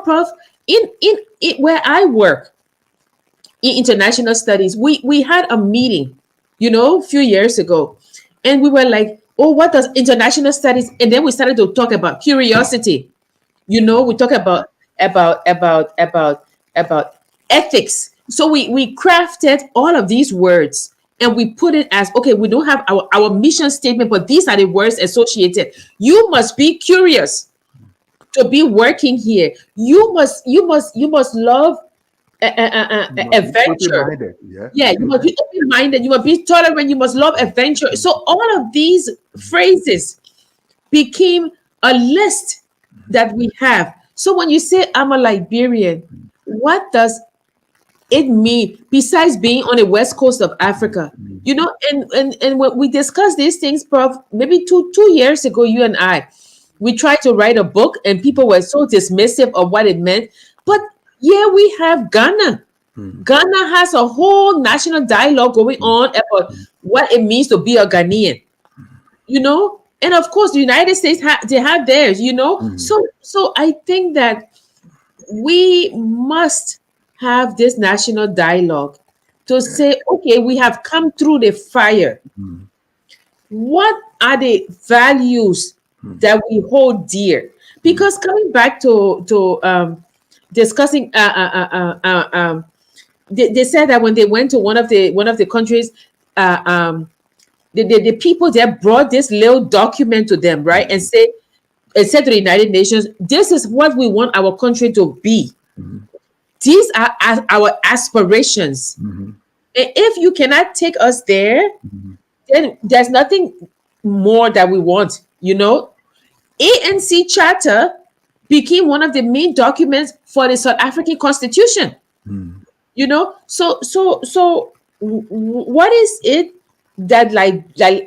Prof, in where I work in international studies, we had a meeting, a few years ago, and we were like, oh, what does international studies? And then we started to talk about curiosity. We talk about ethics. So we crafted all of these words and we put it as, okay, we don't have our mission statement, but these are the words associated. You must be curious to be working here. You must love You must be adventure. open-minded. Yeah. Yeah, you must Open-minded. be open-minded. You must be tolerant. You must love adventure. So all of these phrases became a list that we have. So when you say I'm a Liberian, what does it mean besides being on the west coast of Africa? You know, and when we discussed these things, Prof, maybe two years ago, you and I, we tried to write a book, and people were so dismissive of what it meant. But yeah, we have Ghana. Mm, Ghana has a whole national dialogue going mm, on about what it means to be a Ghanaian. You know, and of course, the United States they have theirs. You know, mm, so I think that we must have this national dialogue to say, okay, we have come through the fire. mm, What are the values mm, that we hold dear? mm, Because coming back to discussing, they said that when they went to one of the countries, uh, um, the people there brought this little document to them, right, and said to the United Nations, this is what we want our country to be. mm, These are our aspirations. mm, And if you cannot take us there, mm. then there's nothing more that we want. You know, ANC Charter became one of the main documents for the South African Constitution. Mm. You know, what is it that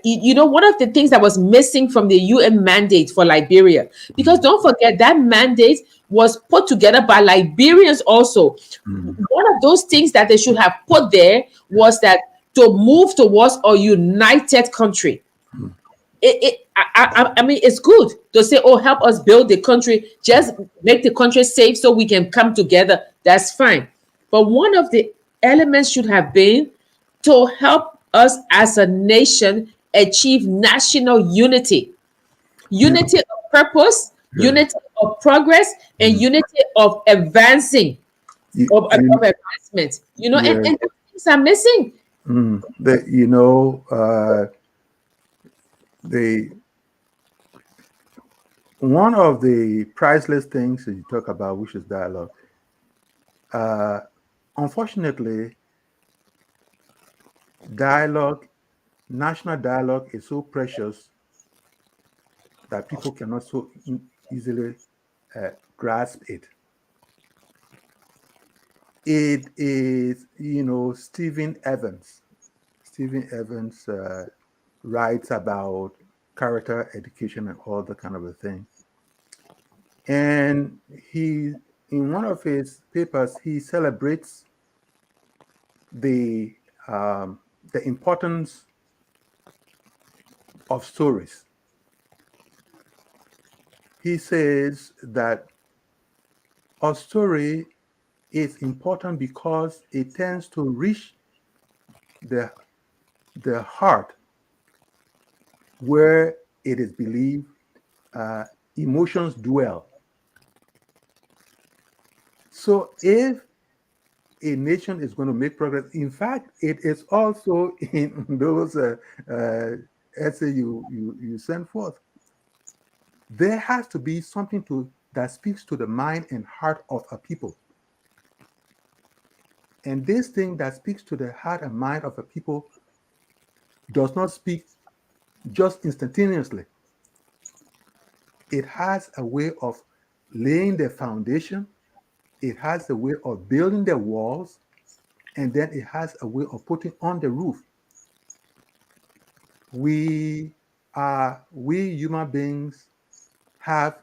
you know, one of the things that was missing from the UN mandate for Liberia, because don't forget that mandate was put together by Liberians also. Mm. One of those things that they should have put there was that to move towards a united country. I mean, it's good to say, oh, help us build the country, just make the country safe so we can come together. That's fine. But one of the elements should have been to help us as a nation achieve national unity, You, unity of purpose, yeah. unity of progress, and Mm. unity of advancing, of You, advancement. You know, yeah. and things are missing. You know, the one of the priceless things that you talk about, which is dialogue. Uh, Unfortunately, dialogue, national dialogue, is so precious that people cannot so easily grasp it. It is, you know, Stephen Evans writes about character education and all that kind of a thing. And he, in one of his papers, he celebrates the um, the importance of stories. He says that a story is important because it tends to reach the the heart where it is believed uh, emotions dwell. So if a nation is going to make progress, in fact, it is also in those essay you send forth. There has to be something to that speaks to the mind and heart of a people. And this thing that speaks to the heart and mind of a people does not speak just instantaneously. It has a way of laying the foundation, it has a way of building the walls, and then it has a way of putting on the roof. We human beings have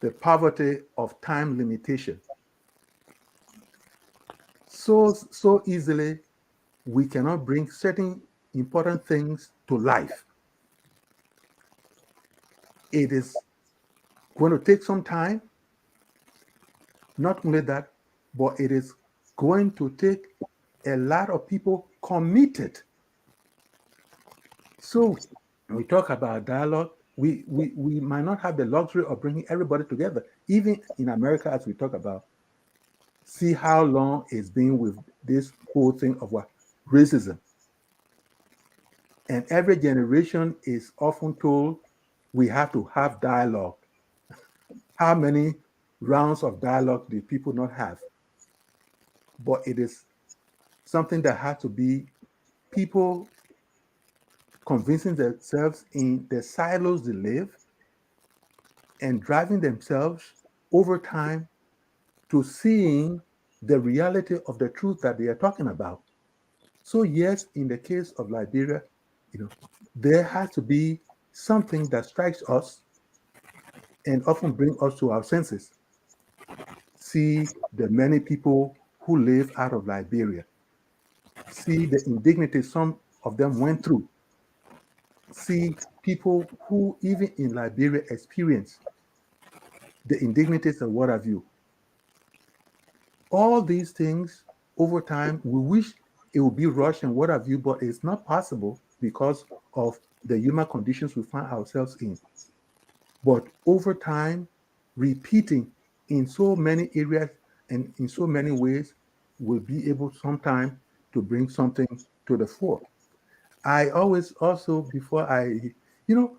the poverty of time limitation. So easily we cannot bring certain important things to life. It is going to take some time. Not only that, but it is going to take a lot of people committed. So we talk about dialogue. We might not have the luxury of bringing everybody together. Even in America, as we talk about, see how long it's been with this whole thing of what racism. And every generation is often told we have to have dialogue. How many rounds of dialogue do people not have? But it is something that has to be people convincing themselves in the silos they live and driving themselves over time to seeing the reality of the truth that they are talking about. So yes, in the case of Liberia, you know, there has to be something that strikes us and often bring us to our senses. See the many people who live out of Liberia. See the indignity some of them went through. See people who even in Liberia experience the indignities and what have you. All these things over time, we wish it would be rushed and what have you, but it's not possible because of the human conditions we find ourselves in. But over time, repeating in so many areas and in so many ways will be able sometime to bring something to the fore. I always also, before you know,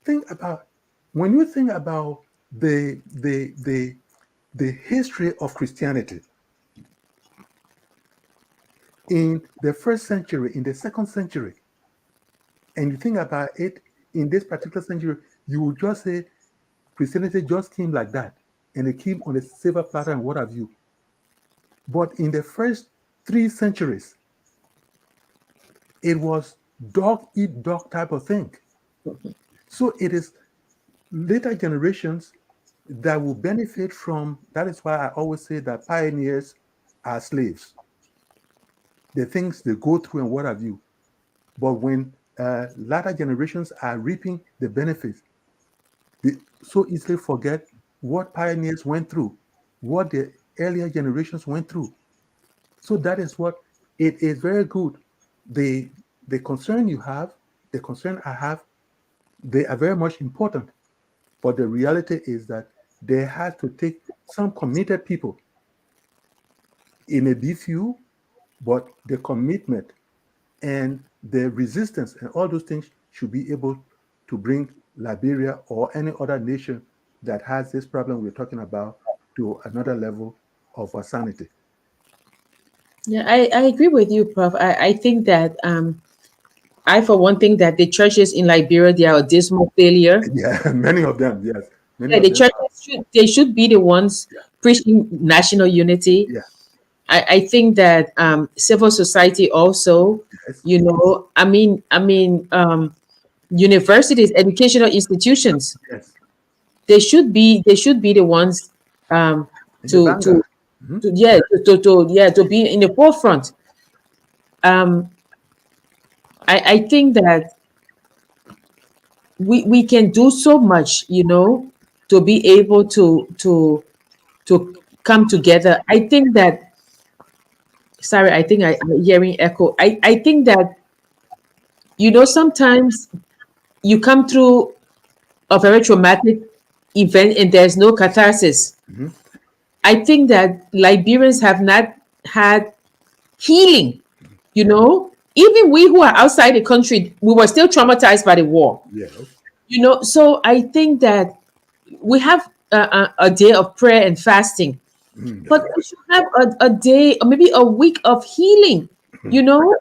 think about when you think about the history of Christianity in the first century, in the second century, and you think about it in this particular century, you would just say Christianity just came like that, and it came on a silver platter and what have you. But in the first 3 centuries, it was dog eat dog type of thing. So it is later generations that will benefit from. That is why I always say that pioneers are slaves. The things they go through and what have you. But when latter generations are reaping the benefits, they so easily forget what pioneers went through, what the earlier generations went through. So that is what it is very good. The the concern you have, the concern I have, they are very much important. But the reality is that they had to take some committed people. It may be few, but the commitment and the resistance and all those things should be able to bring Liberia or any other nation that has this problem we're talking about to another level of sanity. Yeah, I agree with you, Prof. I think that I for one think that the churches in Liberia, they are a dismal failure. Yeah, many of them, yes. Many Yeah, of the them are. churches should be the ones Yeah, preaching national unity. yeah, I think that civil society also, yes, universities, educational institutions, yes. they should be the ones um, In the to to vanguard. Mhm. to yeah to be in the forefront. Um, I think that we can do so much, to be able to come together. I think that, sorry, I think I'm hearing echo. I think that, sometimes you come through a very traumatic event and there's no catharsis. Mhm. I think that Liberians have not had healing, even we who are outside the country, we were still traumatized by the war. Yes. So I think that we have a day of prayer and fasting, Mhm. but we should have a day or maybe a week of healing, you know,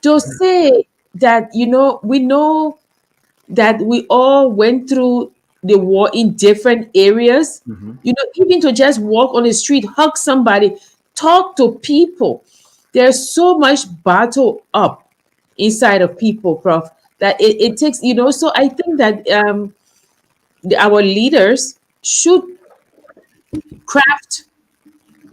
to say that, we know that we all went through the war in different areas, Mhm. even to just walk on the street, hug somebody, talk to people. There's so much battle up inside of people, Prof, that it takes, so I think that our leaders should craft,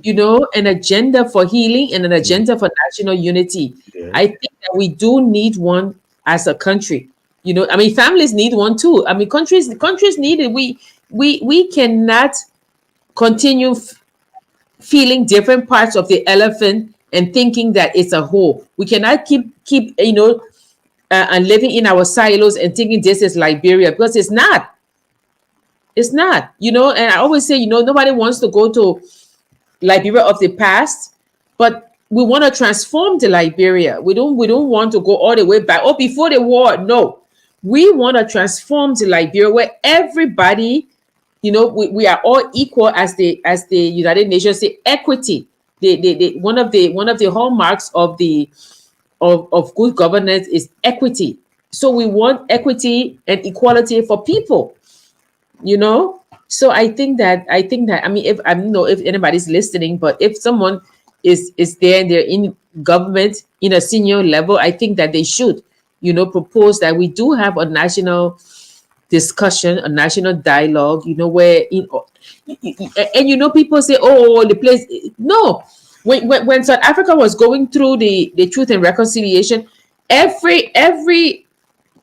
an agenda for healing and an Mhm. agenda for national unity. I Yes. think that we do need one as a country. Families need one too. Countries need it. We cannot continue feeling different parts of the elephant and thinking that it's a whole. We cannot keep and living in our silos and thinking this is Liberia, because it's not. It's not. And I always say, nobody wants to go to Liberia of the past, but we want to transform the Liberia. We don't want to go all the way back. Oh, before the war, no. We want to transform the Liberia where everybody, we are all equal, as the United Nations say, equity. One of the hallmarks of good governance is equity. So we want equity and equality for people, you know So I think that I mean, if I don't know if anybody's listening, but if someone is there and they're in government in a senior level, I think that they should, propose that we do have a national discussion, a national dialogue, where and people say, oh, the place. No, when South Africa was going through the Truth and Reconciliation, every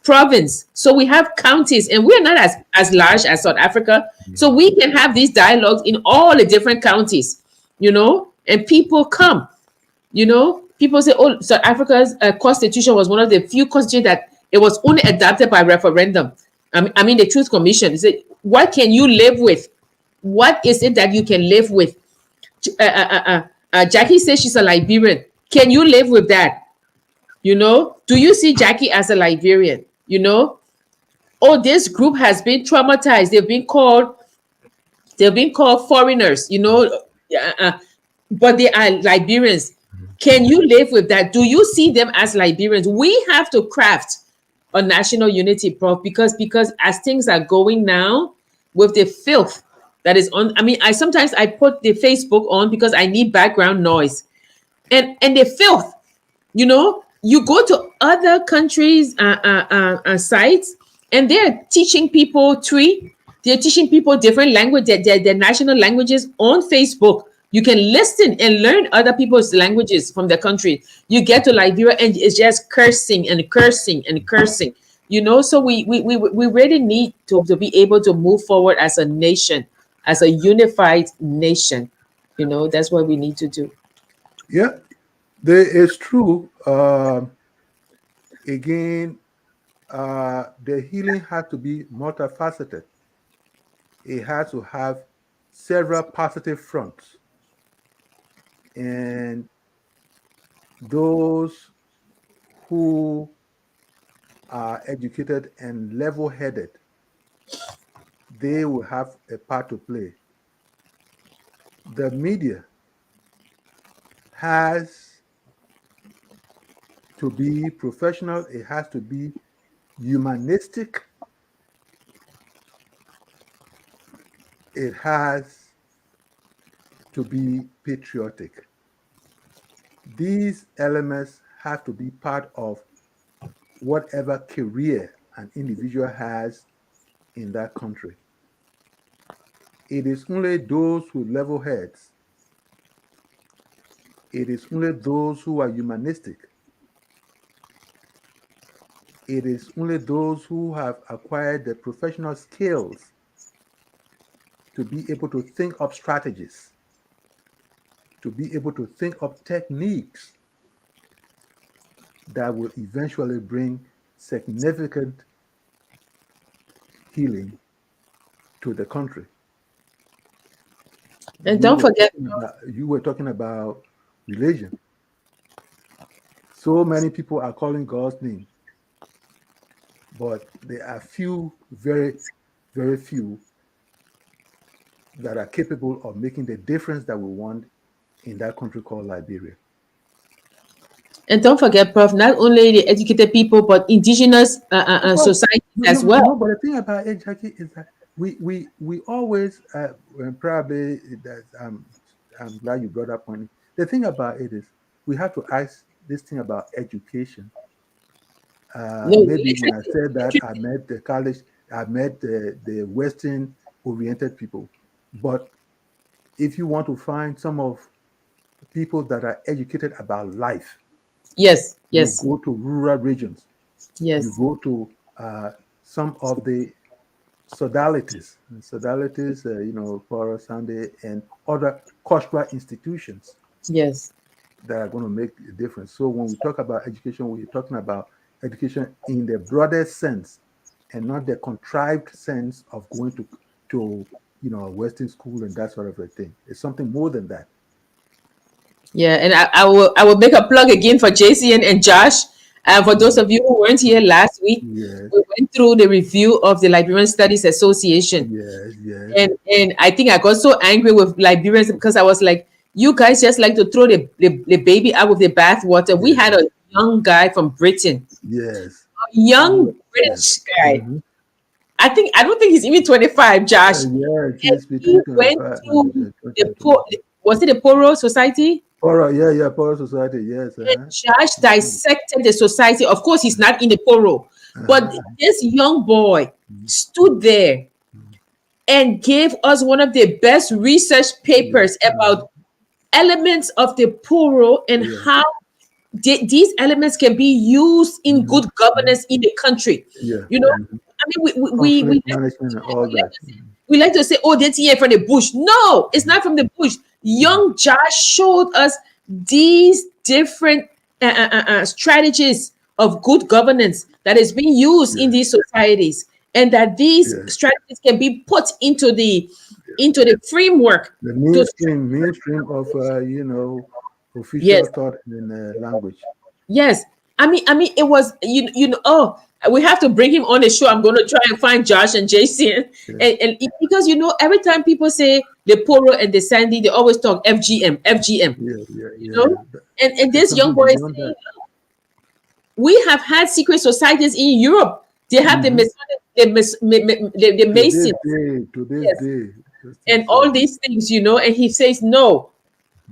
province. So we have counties, and we're not as large as South Africa. So Mhm. we can have these dialogues in all the different counties, and people come. People say, oh, South Africa's constitution was one of the few constitutions that it was only adopted by referendum. I mean, the Truth Commission. They say, what can you live with? What is it that you can live with? Jackie says she's a Liberian. Can you live with that? Do you see Jackie as a Liberian? Oh, this group has been traumatized. They've been called foreigners, but they are Liberians. Can you live with that? Do you see them as Liberians? We have to craft a national unity, Prof, because as things are going now with the filth that is on. I mean, I sometimes I put the Facebook on because I need background noise. And the filth, you go to other countries sites, and they're teaching people Twi. They're teaching people different language, their national languages on Facebook. You can listen and learn other people's languages from the country. You get to Liberia and it's just cursing and cursing and cursing. So we really need to be able to move forward as a nation, as a unified nation. That's what we need to do. Yeah, it's true. Again, the healing has to be multifaceted. It has to have several positive fronts. And those who are educated and level headed, they will have a part to play. The media has to be professional, it has to be humanistic, it has to be patriotic. These elements have to be part of whatever career an individual has in that country. It is only those with level heads, it is only those who are humanistic, it is only those who have acquired the professional skills to be able to think up strategies, to be able to think up techniques that will eventually bring significant healing to the country. And don't forget. You were talking about religion. So many people are calling God's name, but there are few, very, very few that are capable of making the difference that we want in that country called Liberia. And don't forget, Prof, not only the educated people, but indigenous Well, societies as well. but the thing about it, Jackie, is that we always and probably that I'm glad you brought up on it. The thing about it is we have to ask this thing about education. No, Maybe when I said that, literally. I met the college, I met the Western oriented people. But if you want to find some of the people that are educated about life, Yes, you yes, go to rural regions, you yes, go to some of the sodalities, Poro Sunday, and other cultural institutions yes. that are going to make a difference. So when we talk about education, we're talking about education in the broader sense and not the contrived sense of going to a Western school and that sort of a thing. It's something more than that. Yeah, and I will make a plug again for JC and Josh. For those of you who weren't here last week, Yes, we went through the review of the Liberian Studies Association. yes, yes, And I think I got so angry with Liberians because I was like, you guys just like to throw the baby out with the bathwater. We had yes, a young guy from Britain, yes. a young Yes. British guy. Mhm. I don't think he's even 25, Josh. Yeah, it And is he between went 25 to and 20 the and poor, 25. was it the Poro Society? Poro, yeah, yeah, Poro Society, yes, And uh-huh. Josh dissected the society. Of course, he's not in the Poro, but Uh-huh. this young boy Mhm. stood there and gave us one of the best research Yeah, papers about elements of the Poro and yeah, how these elements can be used in mhm, good mhm, governance in the country. yeah, You know, mhm. I mean, Conflict management and all that. Mhm. we like to say, oh, that's here from the bush. No, it's not from the bush. Mhm. Young Josh showed us these different strategies of good governance that is being used in Yeah, these societies, and that these yeah. strategies can be put into the framework The to mainstream of official yes. thought in language. Yes. I mean, it was oh, we have to bring him on the show. I'm going to try and find Josh and Jason, Yeah, because every time people say the Poro and the Sandy, they always talk FGM, FGM. yeah, yeah, You yeah. know, and There's this young something boy is beyond saying, that. we have had secret societies in Europe. They have the Hmm. the Masons, To this yes, day, those and things. all these things. And he says no.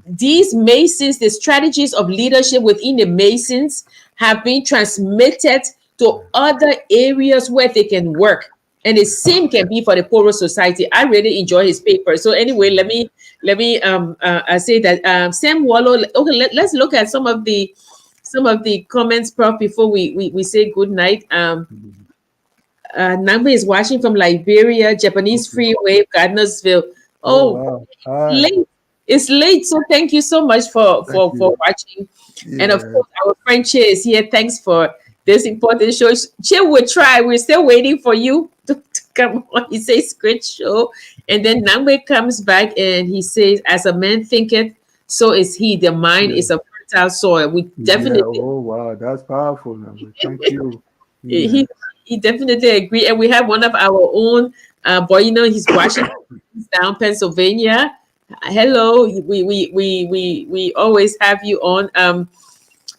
These Masons, the strategies of leadership within the Masons have been transmitted to other areas where they can work. And the same can be for the Poro Society. I really enjoy his paper. So anyway, let me say that Sam Wallow. Okay, let's look at some of the comments, Prof, before we say good night. Mhm. Nagbe is watching from Liberia, Japanese Okay. Free Wave, Gardnersville. Oh Oh, wow. Hi. late. It's late, so thank you so much for Thank for you. for watching. And of Yeah. course, our friend Che is here. Thanks for this important show. Che will try. We're still waiting for you to come on. He says great show, and then Nangwe comes back and he says, "As a man thinketh, so is he. The mind Yeah. is a fertile soil." We Yeah. definitely Oh wow. That's powerful. Number. Thank you. Yeah. he he definitely agree. And we have one of our own boy, he's watching down Pennsylvania. Hello, we always have you on.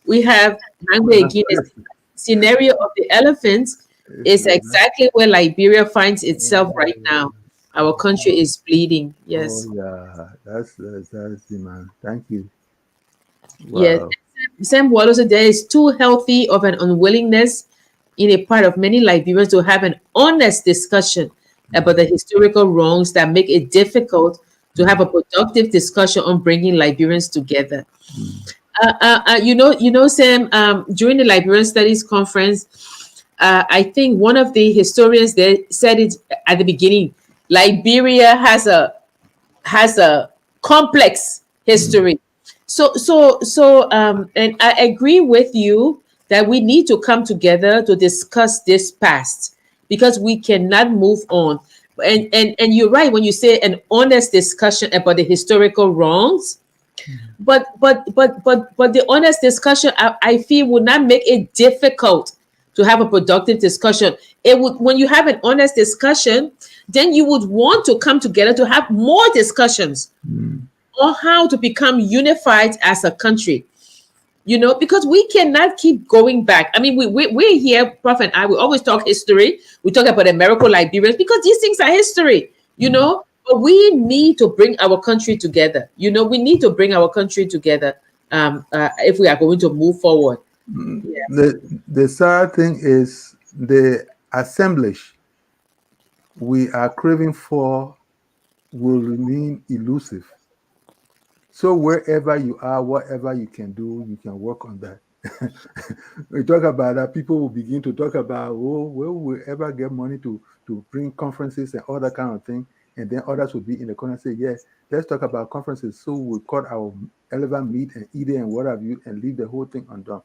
We have Nangwe again. The scenario of the elephants is exactly where Liberia finds itself right now. Our country is bleeding. Oh Yes. yeah. That's the man. Thank you. Yes. Wow. Sam Wallace said there is too healthy of an unwillingness in a part of many Liberians to have an honest discussion about the historical wrongs that make it difficult to have a productive discussion on bringing Liberians together. Mm. Sam, during the Liberian Studies Conference, I think one of the historians there said it at the beginning. Liberia has a complex Mm. history. So, and I agree with you that we need to come together to discuss this past because we cannot move on. And you're right when you say an honest discussion about the historical wrongs. But the honest discussion, I feel, would not make it difficult to have a productive discussion. It would, when you have an honest discussion, then you would want to come together to have more discussions Mm. on how to become unified as a country. Because we cannot keep going back. I mean, we're here, Prof and I, we always talk history. We talk about the miracle Liberians because these things are history, but we need to bring our country together. We need to bring our country together if we are going to move forward. Mm. Yeah. The sad thing is the assemblage we are craving for will remain elusive. So wherever you are, whatever you can do, you can work on that. We talk about that. People will begin to talk about, oh, where will we ever get money to bring conferences and all that kind of thing? And then others will be in the corner and say, yeah, let's talk about conferences. So we cut our elephant meat and eat it and what have you, and leave the whole thing undone. Okay.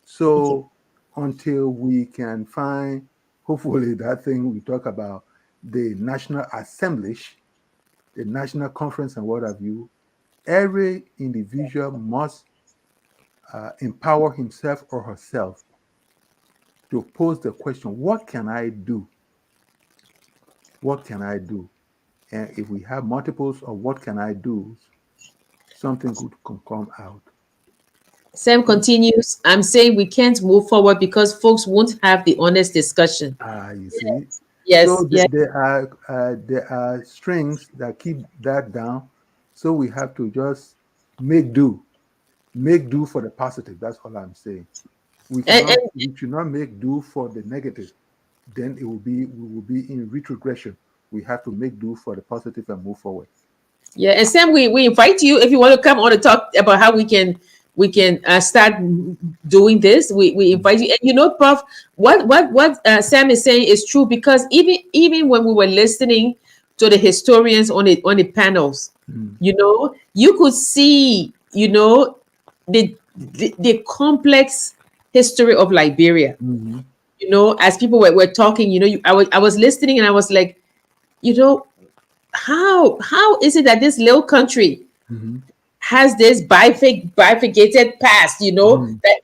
So until we can find, hopefully, that thing we talk about, the national assemblage, the national conference and what have you, every individual must empower himself or herself to pose the question, what can I do? What can I do? And if we have multiples of what can I do, something good can come out. Sam continues, I'm saying we can't move forward because folks won't have the honest discussion. You see? Yes, So yes, there are strings that keep that down. So we have to just make do, make do for the positive. That's all I'm saying. and We should not make do for the negative. Then we will be in retrogression. We have to make do for the positive and move forward. yeah, and Sam, we invite you if you want to come on to talk about how we can start doing this. We invite you, and Prof, what Sam is saying is true, because even when we were listening to the historians on the panels, Mm-hmm. you could see the complex history of Liberia. Mm-hmm. As people were talking, I was listening, and I was like, you know how is it that this little country Mm-hmm. has this bifurcated past, Mm-hmm. that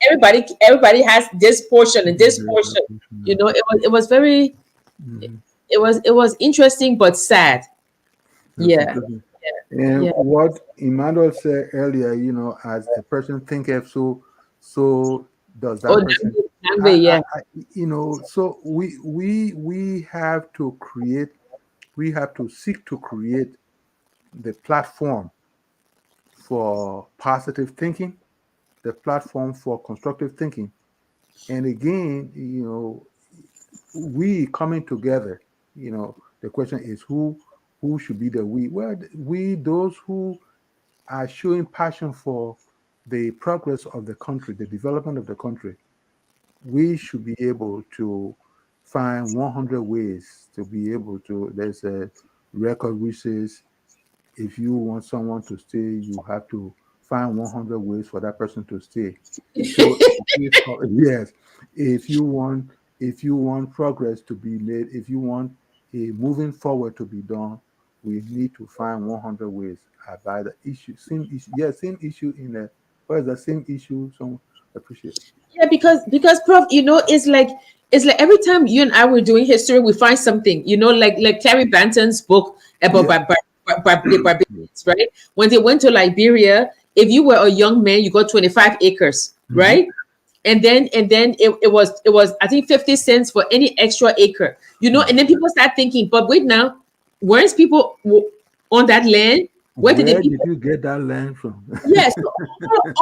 everybody has this portion and this portion. It was very, Mm-hmm. it was interesting but sad. That's Yeah, interesting. And yeah. what Emmanuel said earlier, as a person thinketh, so does Oh, that person. Nagbe, yeah. So we have to create, we have to seek to create the platform for positive thinking, the platform for constructive thinking. And again, we coming together, the question is who should be the we? Well, we, those who are showing passion for the progress of the country, the development of the country. We should be able to find 100 ways to be able to. There's a record which says if you want someone to stay, you have to find 100 ways for that person to stay. So yes, if you want if you want progress to be made, if you want a moving forward to be done, we need to find 100 ways. By the issue, same issue, yeah, same issue in the what is the same issue? So appreciate. Yeah, because Prof, it's like every time you and I were doing history, we find something, like Terry Banton's book about Yeah. the barbarians, right? When they went to Liberia, if you were a young man, you got 25 acres, Mm-hmm. right? And then it was I think 50 cents for any extra acre, and then people start thinking, but wait now, where's people on that land? Where did the Where did people? you get that land from? Yes, so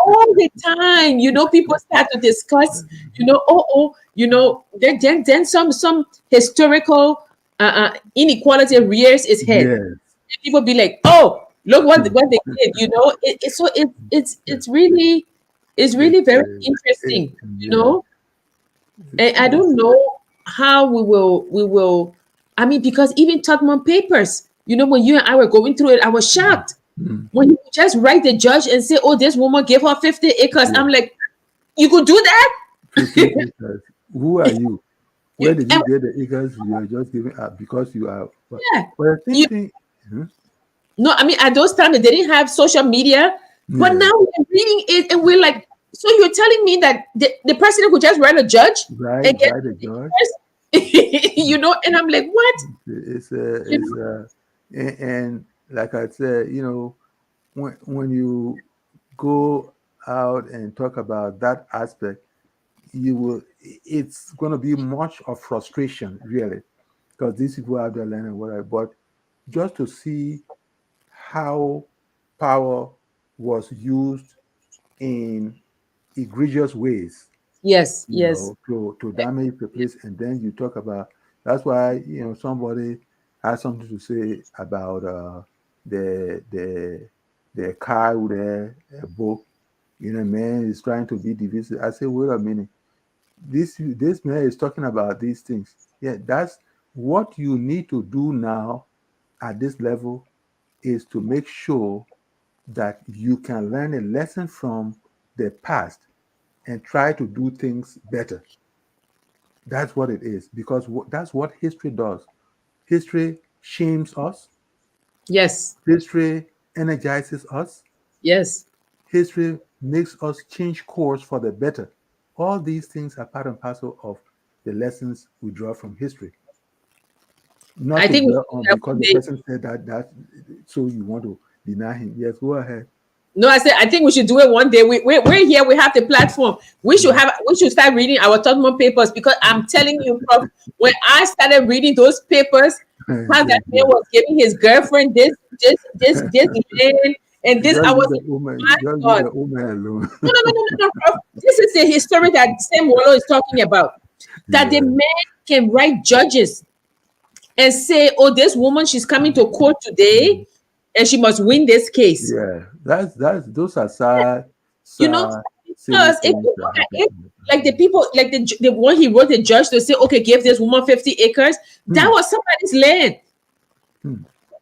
all the time, people start to discuss, then some historical inequality rears its head. Yes. And people be like, oh, look what they did, so it's really It's very interesting, yeah. and It's, I don't know how we will. I mean, because even Tubman papers, when you and I were going through it, I was shocked mm, when you just write the judge and say, "Oh, this woman gave her 50 acres." yeah. I'm like, you could do that? 50 acres. Who are you? Where did you And, get the acres you are just giving up because you are yeah, but the same you thing. Hmm? no, I mean, at those times they didn't have social media, but Yeah. now we're reading it and we're like, so you're telling me that the president could just write a judge Right, and get right, the 50 judge. acres? And I'm like, what? You It's and like I said, when you go out and talk about that aspect, you will it's going to be much of frustration really because these people have their land and whatever, but just to see how power was used in egregious ways, Yes, yes, to damage the place. And then you talk about that's why somebody has something to say about the the the cow there, a book. Man is trying to be divisive. I say, wait a minute. This man is talking about these things. Yeah, that's what you need to do now at this level is to make sure that you can learn a lesson from the past and try to do things better. That's what it is because that's what history does. History shames us. yes, History energizes us. yes. History makes us change course for the better. All these things are part and parcel of the lessons we draw from history. Not I to think we should dwell do on that because one the day. person said that so you want to deny him. Yes, go ahead. No, I said I think we should do it one day. We're here. We have the platform. We should start reading our Tottenham papers because I'm telling you, Prof, when I started reading those papers, how that man was giving his girlfriend this land and this. I was like, my Just leave God. the woman alone. No, Prof. This is the history that Sam Wallo is talking about. That the Yeah, man can write judges and say, "Oh, this woman, she's coming to court mm, today, and she must win this case." yeah. That's those are sad, You know, sad, silly because if things you that look at happen it, to the like the family. people, like the one he wrote the judge to say, okay, give this woman 50 acres, that Hmm, was somebody's land. hmm.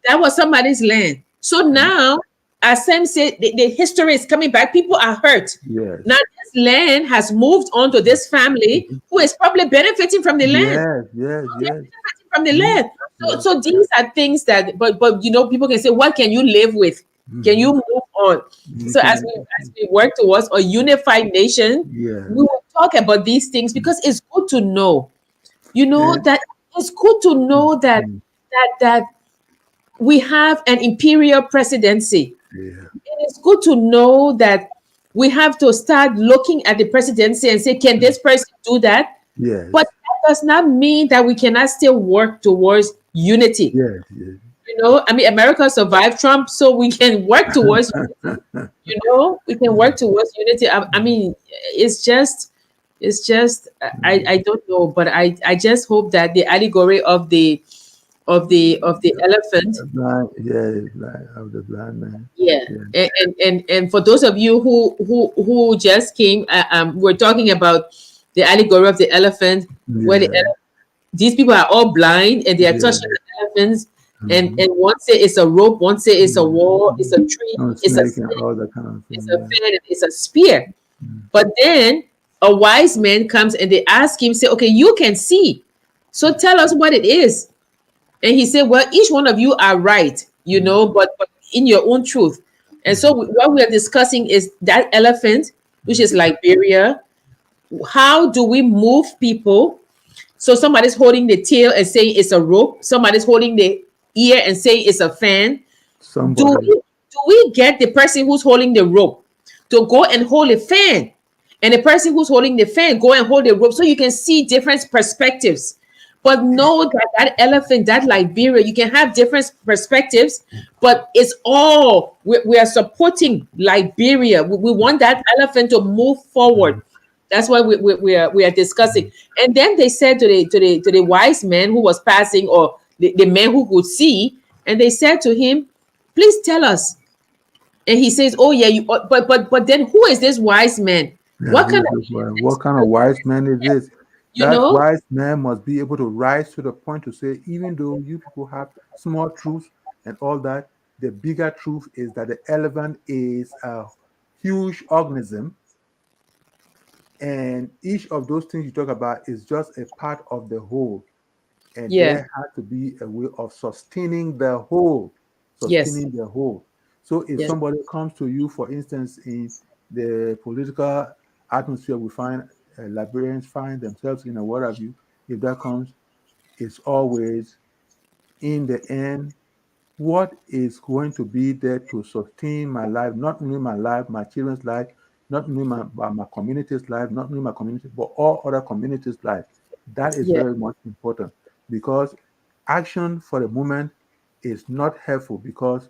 That was somebody's land. So And now, as Sam said, the history is coming back. People are hurt. Now yes, this land has moved on to this family mhm. who is probably benefiting from the land. Yes, yes, They're yes. benefiting from the Hmm. land. So, Yes. so these are things that, but you know, people can say, what can you live with? Can Hmm. you move on? You So as can. we work towards a unified nation, Yeah, we will talk about these things because it's good to know. You know and that it's good to know that mm, that we have an imperial presidency. yeah, It is good to know that we have to start looking at the presidency and say, can mm, this person do that? But yes, that does not mean that we cannot still work towards unity. yes, yes. You know, I mean, America survived Trump, so we can work towards unity. You know, we can work towards unity. I mean, it's just, I don't know, but I just hope that the allegory of the elephant. Yeah, blind of the blind man. Yeah, Yeah. and for those of you who just came, we're talking about the allegory of the elephant, where Yeah, these people are all blind and they are touching yeah. the elephants, Mm-hmm. and one say it's a rope, one say it's a wall, it's a Mm-hmm. tree, No it's a snake and snake, all that kind of it's thing. a Yeah. fan, it's a spear. Mm. But then a wise man comes and they ask him, say, okay, you can see, so tell us what it is. And he said, well, each one of you are right, you Mm. know, but in your own truth. And so Mhm. what we are discussing is that elephant, which is Liberia. How do we move people? So somebody's holding the tail and saying it's a rope. Somebody's holding the ear and saying it's a fan. Do Somebody. we get the person who's holding the rope to go and hold a fan, and the person who's holding the fan go and hold the rope, so you can see different perspectives? But know that that elephant, that Liberia, you can have different perspectives, but it's all we are supporting Liberia. We want that elephant to move forward. Mhm. That's why we are discussing. And then they said to the wise man who was passing, or the man who could see, and they said to him, please tell us. And he says, oh yeah, but then who is this wise man? Yeah, What who kind is of this man wise? is What this? kind of wise man is this? You That know? wise man must be able to rise to the point to say, even though you people have small truths and all that, the bigger truth is that the elephant is a huge organism, and each of those things you talk about is just a part of the whole. And Yeah. there has to be a way of sustaining the whole, Yes. sustaining the whole. So if Yes. somebody comes to you, for instance, in the political atmosphere we find Liberians find themselves in, or what have you, if that comes, it's always in the end, what is going to be there to sustain my life, not only my life, my children's life, not only my community's life, not only my community, but all other communities' life. That is Yeah. very much important, because action for the moment is not helpful, because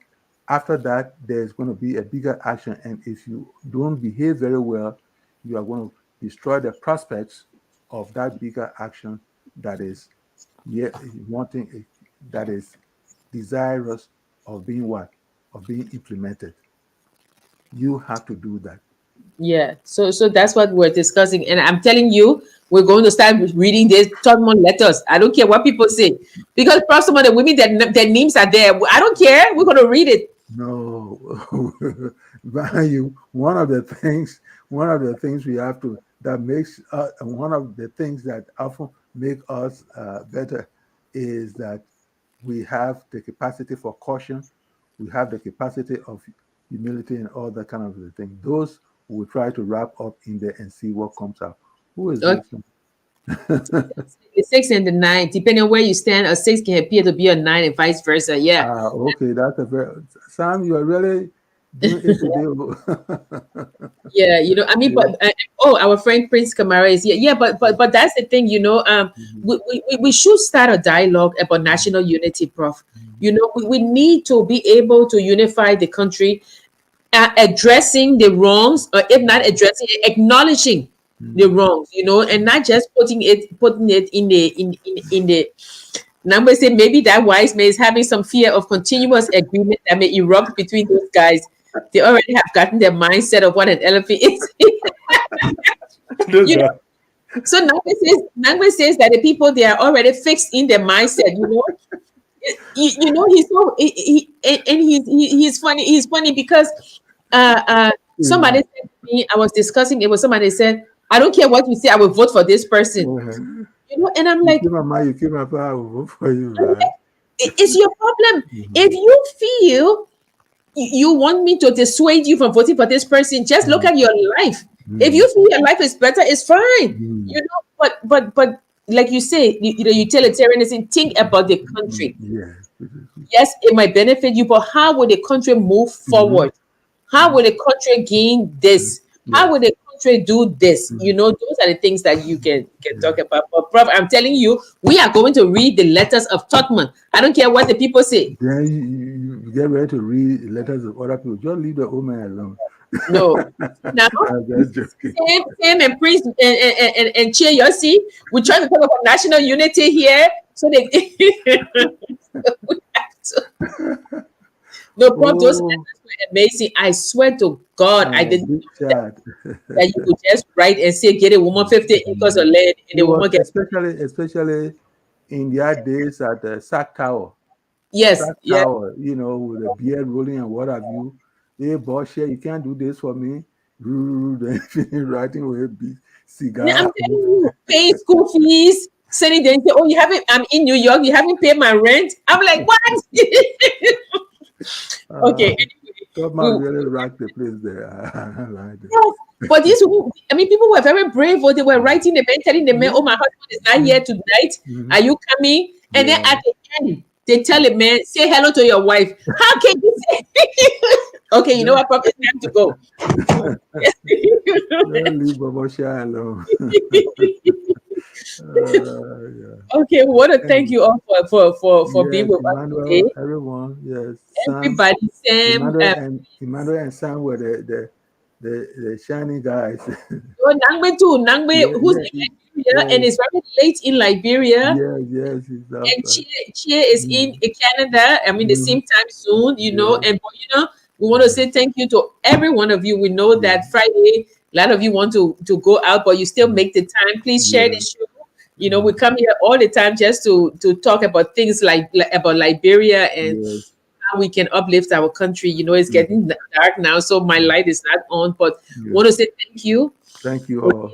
after that, there's going to be a bigger action. And if you don't behave very well, you are going to destroy the prospects of that bigger action that is, yeah, wanting, that is desirous of being what? Of being implemented. You have to do that. Yeah. So that's what we're discussing. And I'm telling you, we're going to start reading these Tottenham letters. I don't care what people say. Because Prof, some of the women, their names are there. I don't care. We're going to read it. No, value. One of the things we have to, that makes one of the things that often make us better, is that we have the capacity for caution, we have the capacity of humility, and all that kind of thing. Those we try to wrap up in there and see what comes out. Who is Okay. this? The 6 and the 9, depending on where you stand, a 6 can appear to be a 9 and vice versa. Yeah. Okay, that's a very Sam. You are really Doing it today. Yeah, you know, I mean, Yeah. but our friend Prince Kamara is here. Yeah, but that's the thing, you know. Mhm. We should start a dialogue about Mhm. national unity, Prof. Mhm. You know, we need to be able to unify the country, addressing the wrongs, or if not addressing it, acknowledging the Mhm. wrongs. You know, and not just putting it in the number. Say maybe that wise man is having some fear of continuous agreement that may erupt between those guys. They already have gotten their mindset of what an elephant is. Those You know, guys. so Nagbe says that the people, they are already fixed in their mindset. You know, he's so and he's funny. He's funny because Yeah. somebody said to me, I was discussing it with somebody, said, I don't care what you say, I will vote for this person. Uh-huh. You know, and I'm You like, keep my mind, you keep my power, I will vote for you, right? It's your problem. If Mhm. you feel you want me to dissuade you from voting for this person, just look Mhm. at your life. If you Mhm. feel your life is better, it's fine. Mhm. You know, but like you say, the utilitarianism, think about the Mhm. country. Yeah. Yes, it might benefit you, but how will the country move Mhm. forward? How will the country gain Mhm. this? How will Yes. the country do this? You Mhm. know, those are the things that you can Yeah. talk about. But Prof, I'm telling you, we are going to read the letters of Totman. I don't care what the people say. Then you get ready to read letters of other people. Just leave the old man alone. No. Now, I'm just joking. Sam and Priest and Cheer, you see, we try to talk about national unity here. So they we have to. No, Prof, those Oh, letters were amazing. I swear to God, I didn't big know that, chat. that you could just write and say, get a woman 50 acres of Mhm. land, and It the was woman get. especially in their days at the Sack Tower. Yes, Sack yeah. Tower, with the beard rolling and what have you. Hey, boss, you can't do this for me. Then finish writing with a big Yeah, I'm cigar. telling you, paying school fees, sending them, say, oh, you haven't, I'm in New York, you haven't paid my rent. I'm like, what? Okay, Uh, anyway, Top we, man really rocked the place there. I like it. yes. But these people, I mean, people were very brave. Or they were writing the man, telling the man, Yeah. "Oh, my husband is not here tonight. Mhm. Are you coming?" And then Yeah. at the end, they tell the man, "Say hello to your wife." How can you say? Okay, you know what? Probably it's time to go. Don't leave Bobo Shah alone. Yeah. Okay, we want to thank And you all for being yes, with us today. Emmanuel, everyone. Yes, Sam, Everybody, Sam, Emmanuel and Sam were the shining guys. oh, Nangbe too. Nangbe, Yeah, who's in yeah, Liberia and yeah, is very late in Liberia. yeah, yes, it's up. And Chia is in Canada. I mean, the Mhm. same time soon, you know. Yeah, And but, we want to say thank you to every one of you. We know yeah, that Friday, a lot of you want to go out, but you still make the time. Please share yeah, the show. You know, we come here all the time just to talk about things like about Liberia and yes, how we can uplift our country. You know, it's mhm, getting dark now, so my light is not on. But yeah. want to say thank you. Thank you all.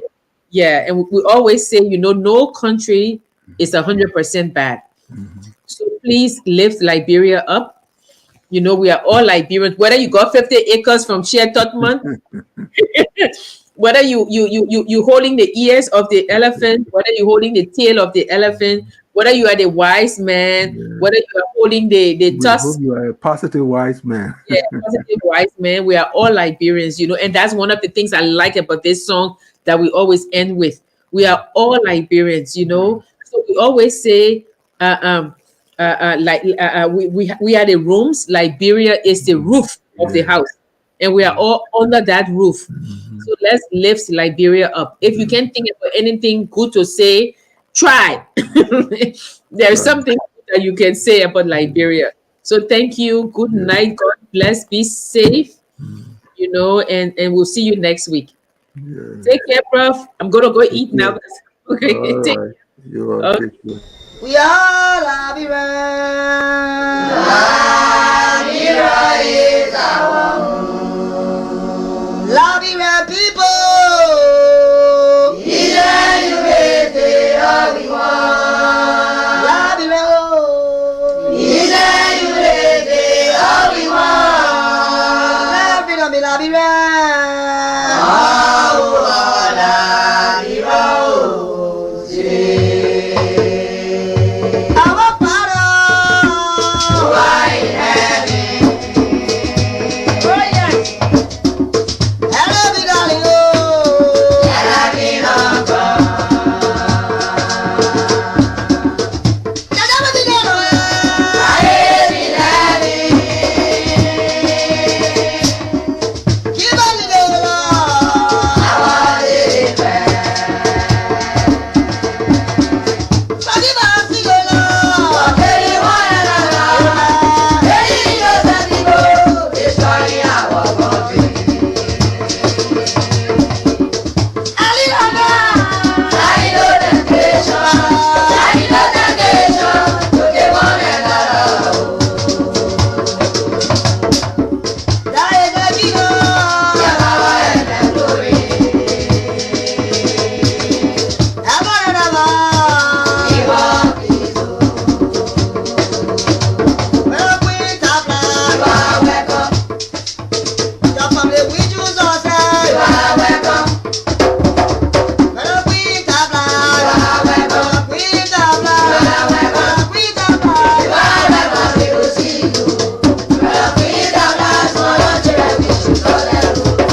Yeah, and we always say, no country is 100% bad. Mhm. So please lift Liberia up. You know, we are all Liberians. Whether you got 50 acres from Shea Totman, whether you holding the ears of the elephant, whether you holding the tail of the elephant, whether you are the wise man, Yeah. whether you are holding the We hope tusk, you are a positive wise man. yeah, positive wise man. We are all Liberians, and that's one of the things I like about this song that we always end with. We are all Liberians, So we always say, we are the rooms. Liberia is the roof of the Yeah. house, and we are all under that roof. Mhm. So let's lift Liberia up. If you can't think about anything good to say, try. There's Right. something that you can say about Liberia. So thank you. Good Yeah. night. God bless. Be safe. Mhm. And we'll see you next week. Yeah. Take care, Prof. I'm gonna go Take eat now. care. Okay. All right. You all Okay. take care. We all love you, man.